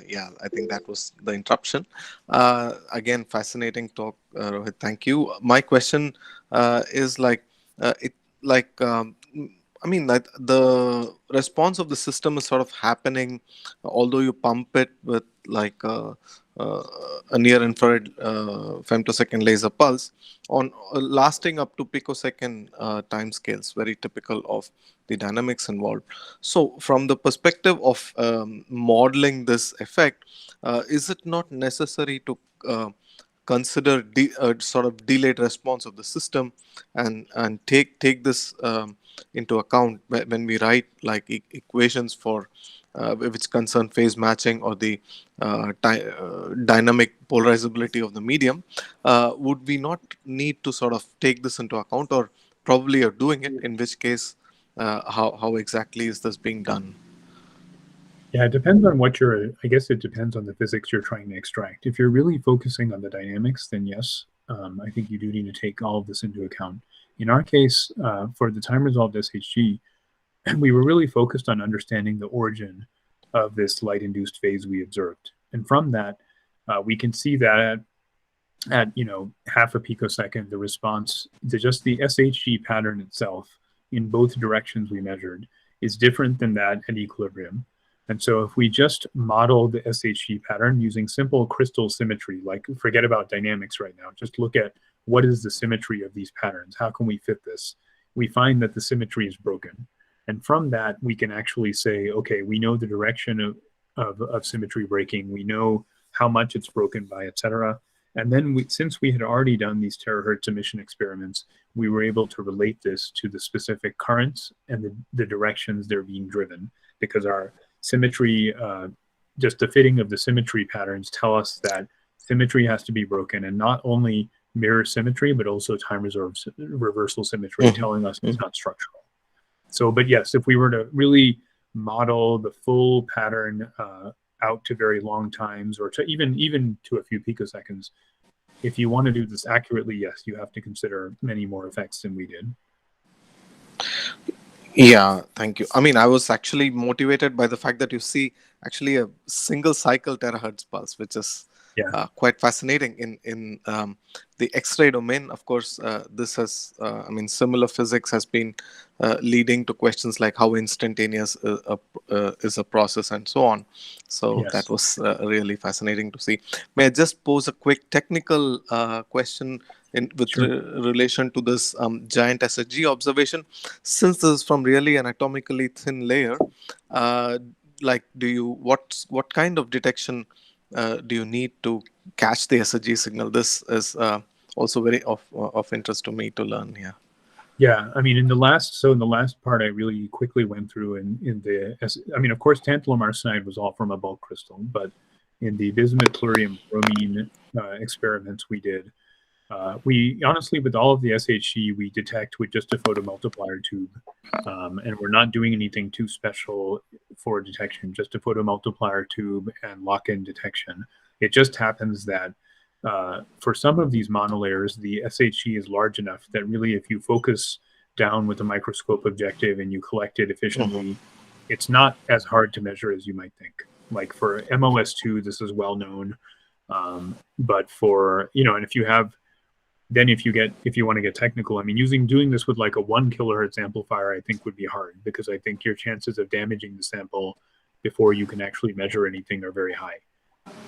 Yeah, I think that was the interruption. Again, fascinating talk, Rohit. Thank you. My question is I mean, that the response of the system is sort of happening, although you pump it with like a near-infrared femtosecond laser pulse on lasting up to picosecond time scales, very typical of the dynamics involved. So from the perspective of modeling this effect, is it not necessary to consider sort of delayed response of the system and take this into account when we write like equations for which concern phase matching or the dynamic polarizability of the medium? Would we not need to sort of take this into account, or probably are doing it, in which case how exactly is this being done? Yeah, it depends on what I guess it depends on the physics you're trying to extract. If you're really focusing on the dynamics, then yes, I think you do need to take all of this into account. In our case, for the time-resolved SHG, we were really focused on understanding the origin of this light-induced phase we observed. And from that, we can see that at half a picosecond, the response to just the SHG pattern itself in both directions we measured is different than that at equilibrium. And so if we just model the SHG pattern using simple crystal symmetry, like forget about dynamics right now, just look at what is the symmetry of these patterns, how can we fit this? We find that the symmetry is broken. And from that, we can actually say, okay, we know the direction of symmetry breaking, we know how much it's broken by, etc. And then since we had already done these terahertz emission experiments, we were able to relate this to the specific currents and the directions they're being driven, because our symmetry, just the fitting of the symmetry patterns tell us that symmetry has to be broken, and not only mirror symmetry, but also time reversal symmetry, telling us it's not structural. So, but yes, if we were to really model the full pattern out to very long times, or to even to a few picoseconds, if you want to do this accurately, yes, you have to consider many more effects than we did. Yeah, thank you. I mean, I was actually motivated by the fact that you see actually a single cycle terahertz pulse, which is quite fascinating in the X-ray domain. Of course, this has, I mean, similar physics has been leading to questions like how instantaneous is a process and so on. So that was really fascinating to see. May I just pose a quick technical question with relation to this giant SHG observation? Since this is from really an atomically thin layer, like, what kind of detection do you need to catch the SHG signal? This is also very of interest to me to learn here. Yeah, I mean, in the last part, I really quickly went through I mean, of course, tantalum arsenide was all from a bulk crystal, but in the bismuth, plurium, bromine experiments we did, we honestly, with all of the SHG, we detect with just a photomultiplier tube, and we're not doing anything too special for detection, just a photomultiplier tube and lock-in detection. It just happens that for some of these monolayers, the SHG is large enough that really, if you focus down with a microscope objective and you collect it efficiently, it's not as hard to measure as you might think. Like for MOS2, this is well known, but for, and if you have, then if you want to get technical, I mean, doing this with like a 1 kilohertz amplifier, I think would be hard, because I think your chances of damaging the sample before you can actually measure anything are very high.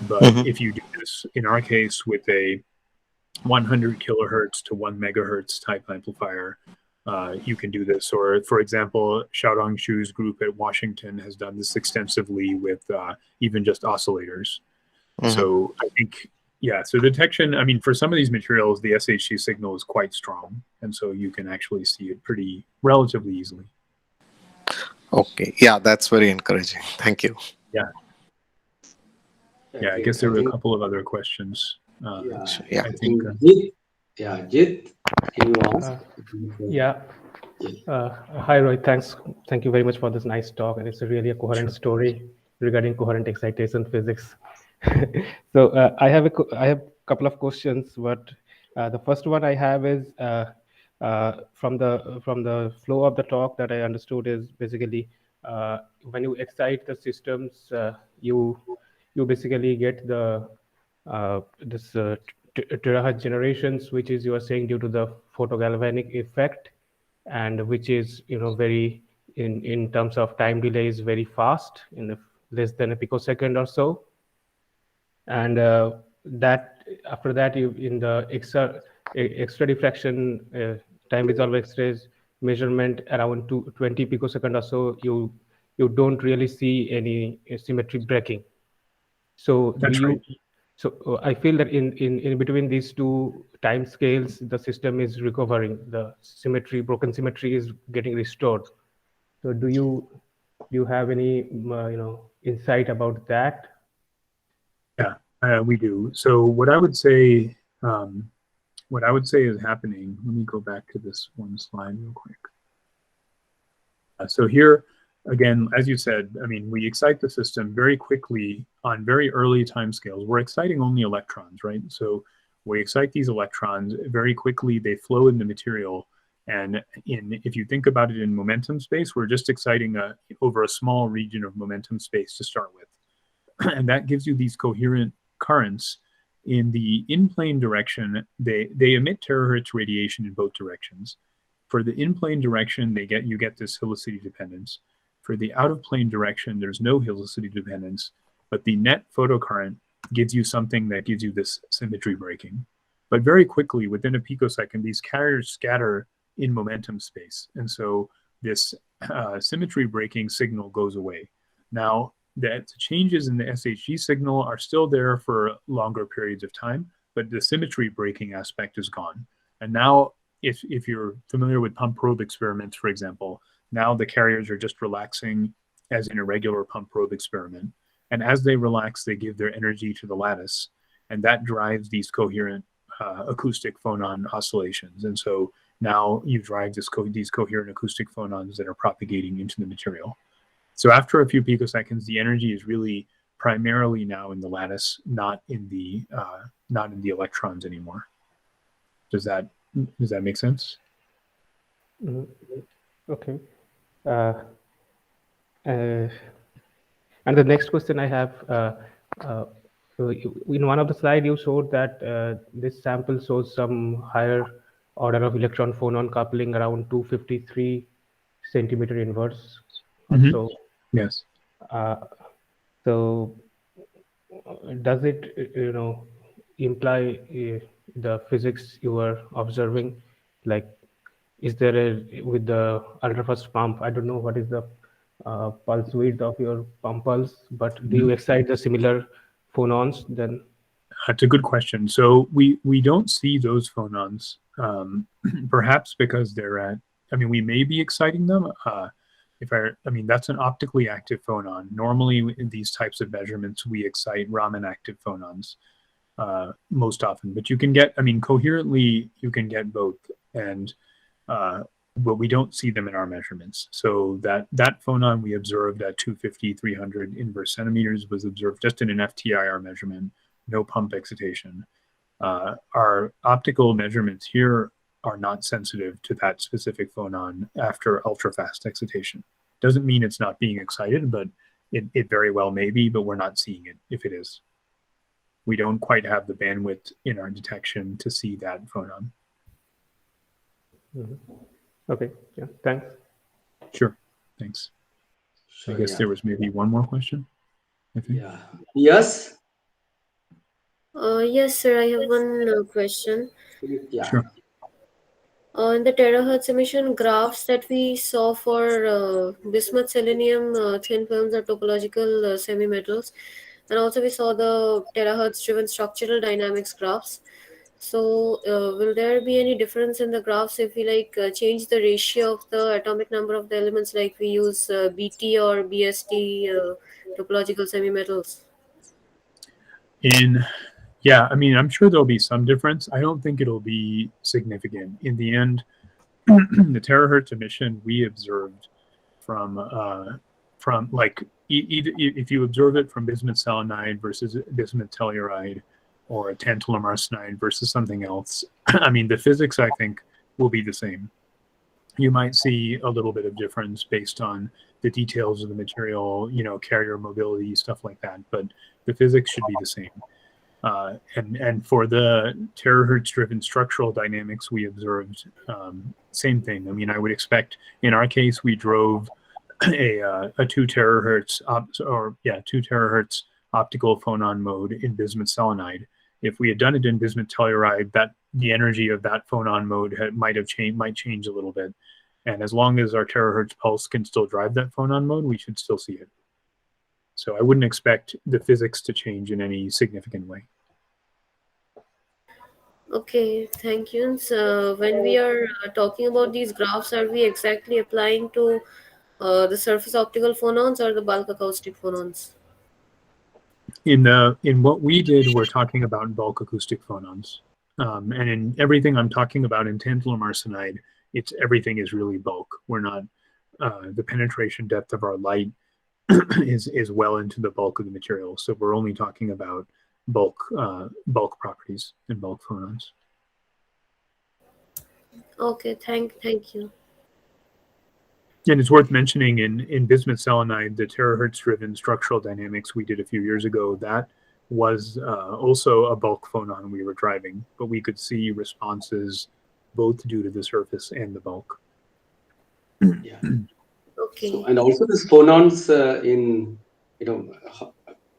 But if you do this, in our case, with a 100 kilohertz to 1 megahertz type amplifier, you can do this. Or, for example, Xiaodong Xu's group at Washington has done this extensively with even just oscillators. So I think, so detection, I mean, for some of these materials, the SHG signal is quite strong. And so you can actually see it relatively easily. Okay. Yeah, that's very encouraging. Thank you. Yeah. Yeah, I guess there were a couple of other questions. I think. Jit, can you ask? Hi, Rohit. Thank you very much for this nice talk, and it's really a coherent story regarding coherent excitation physics. So I have a couple of questions, but the first one I have is from the flow of the talk that I understood is basically when you excite the systems, you basically get the this terahertz generations, which is, you are saying, due to the photogalvanic effect, and which is very in terms of time delay is very fast, in less than a picosecond or so, and that after that you in the extra diffraction time resolved X-rays measurement around 20 picosecond or so, you don't really see any symmetry breaking. So that's right. So I feel that in between these two time scales, the system is recovering. The broken symmetry is getting restored. So do you have any insight about that? Yeah, we do. So what I would say is happening. Let me go back to this one slide real quick. So here, again, as you said, I mean, we excite the system very quickly on very early timescales. We're exciting only electrons, right? So we excite these electrons very quickly. They flow in the material. And if you think about it in momentum space, we're just exciting over a small region of momentum space to start with. And that gives you these coherent currents. In the in-plane direction, they emit terahertz radiation in both directions. For the in-plane direction, you get this Helicity dependence. For the out-of-plane direction, there's no Helicity dependence, but the net photocurrent gives you something that gives you this symmetry breaking. But very quickly, within a picosecond, these carriers scatter in momentum space. And so this symmetry breaking signal goes away. Now, the changes in the SHG signal are still there for longer periods of time, but the symmetry breaking aspect is gone. And now, if you're familiar with pump probe experiments, for example, now the carriers are just relaxing as in a regular pump probe experiment. And as they relax, they give their energy to the lattice, and that drives these coherent acoustic phonon oscillations. And so now you drive these coherent acoustic phonons that are propagating into the material. So after a few picoseconds, the energy is really primarily now in the lattice, not in the electrons anymore. Does that make sense? Okay. And the next question I have, in one of the slides you showed that this sample shows some higher order of electron phonon coupling around 253 centimeter inverse. So yes. So does it imply the physics you were observing? Like, is there with the ultrafast pump, I don't know what is the pulse width of your pump pulse, but do you excite the similar phonons then? That's a good question. So we don't see those phonons, perhaps because they're at, we may be exciting them. That's an optically active phonon. Normally in these types of measurements, we excite Raman active phonons most often, but you can get, coherently, you can get both, and but we don't see them in our measurements. So that phonon we observed at 250, 300 inverse centimeters was observed just in an FTIR measurement, no pump excitation. Our optical measurements here are not sensitive to that specific phonon after ultrafast excitation. Doesn't mean it's not being excited, but it very well may be, but we're not seeing it if it is. We don't quite have the bandwidth in our detection to see that phonon. Okay, yeah, thanks. Sure, thanks. I guess there was maybe one more question, I think. Yeah. Yes? Yes, sir, I have one question. Yeah. Sure. In the terahertz emission graphs that we saw for bismuth, selenium, thin films or topological semimetals, and also we saw the terahertz driven structural dynamics graphs. So will there be any difference in the graphs if we change the ratio of the atomic number of the elements, like we use BT or BST topological semimetals? I'm sure there'll be some difference. I don't think it'll be significant. In the end, the terahertz emission we observed from like if you observe it from bismuth selenide versus bismuth telluride, or a tantalum arsenide versus something else, the physics, I think, will be the same. You might see a little bit of difference based on the details of the material, carrier mobility, stuff like that, but the physics should be the same. And for the terahertz-driven structural dynamics we observed, same thing. I would expect, in our case, we drove a 2 terahertz 2 terahertz optical phonon mode in bismuth selenide. If we had done it in bismuth telluride, the energy of that phonon mode might change a little bit. And as long as our terahertz pulse can still drive that phonon mode, we should still see it. So I wouldn't expect the physics to change in any significant way. Okay, thank you. So when we are talking about these graphs, are we exactly applying to the surface optical phonons or the bulk acoustic phonons? In what we did, we're talking about bulk acoustic phonons. And in everything I'm talking about in tantalum arsenide, everything is really bulk. We're not, the penetration depth of our light is well into the bulk of the material. So we're only talking about bulk properties and bulk phonons. Okay, thank you. And it's worth mentioning in bismuth selenide, the terahertz-driven structural dynamics we did a few years ago, that was also a bulk phonon we were driving, but we could see responses both due to the surface and the bulk. Yeah. Okay. So, and also this phonons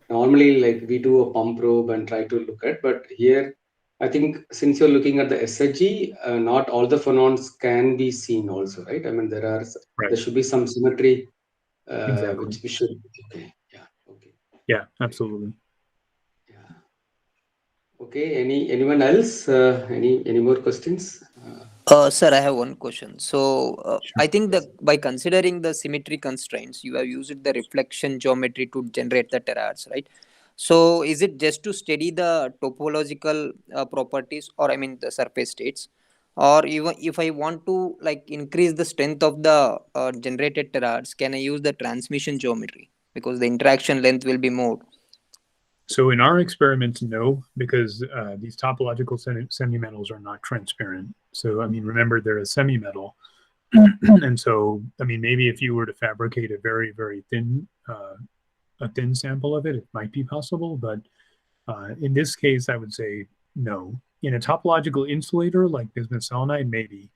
normally like we do a pump probe and try to look at, but here I think since you're looking at the SHG, not all the phonons can be seen also, right? There should be some symmetry, exactly. which we should. Okay. Yeah. Okay. Yeah, absolutely. Yeah. Okay. Anyone else? Any more questions? Sir, I have one question. So, Sure. I think that by considering the symmetry constraints, you have used the reflection geometry to generate the terahertz, right? So, is it just to study the topological properties, or I mean the surface states, or even if I want to like increase the strength of the generated terahertz, can I use the transmission geometry because the interaction length will be more? So in our experiments, no, because these topological semimetals are not transparent. So, I mean, remember they're a semimetal. And so, I mean, maybe if you were to fabricate a very, very thin, a thin sample of it, it might be possible. But in this case, I would say no. In a topological insulator like bismuth selenide, maybe.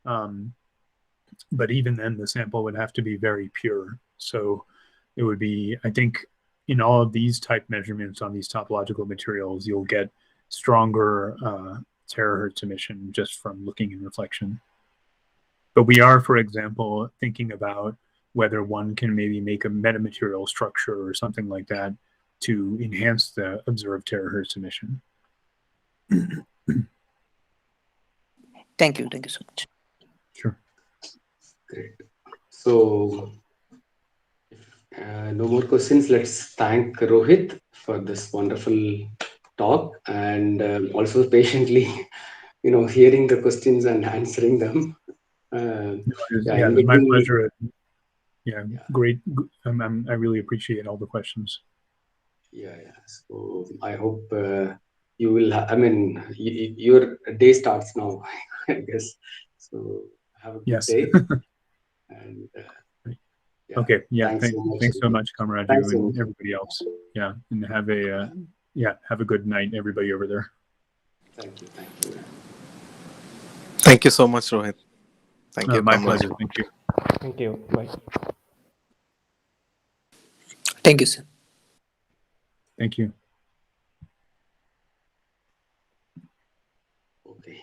But even then, the sample would have to be very pure. So it would be, I think, in all of these type measurements on these topological materials, you'll get stronger terahertz emission just from looking in reflection. But we are, for example, thinking about whether one can maybe make a metamaterial structure or something like that to enhance the observed terahertz emission. Thank you so much. Sure. Great. So, no more questions. Let's thank Rohit for this wonderful talk and also patiently, hearing the questions and answering them. Yeah, it was my pleasure. Yeah, great. I really appreciate all the questions. Yeah. So I hope you will. I mean, your day starts now, I guess. So have a good Yes. day. And okay. Yeah. Thanks so much, Thanks Kamaraju, so and much. everybody else. Yeah, and have a good night, everybody over there. Thank you. Thank you so much, Rohit. Thank you, My Kamaraju. pleasure. Thank you. Thank you. Bye. Thank you, sir. Thank you. Okay.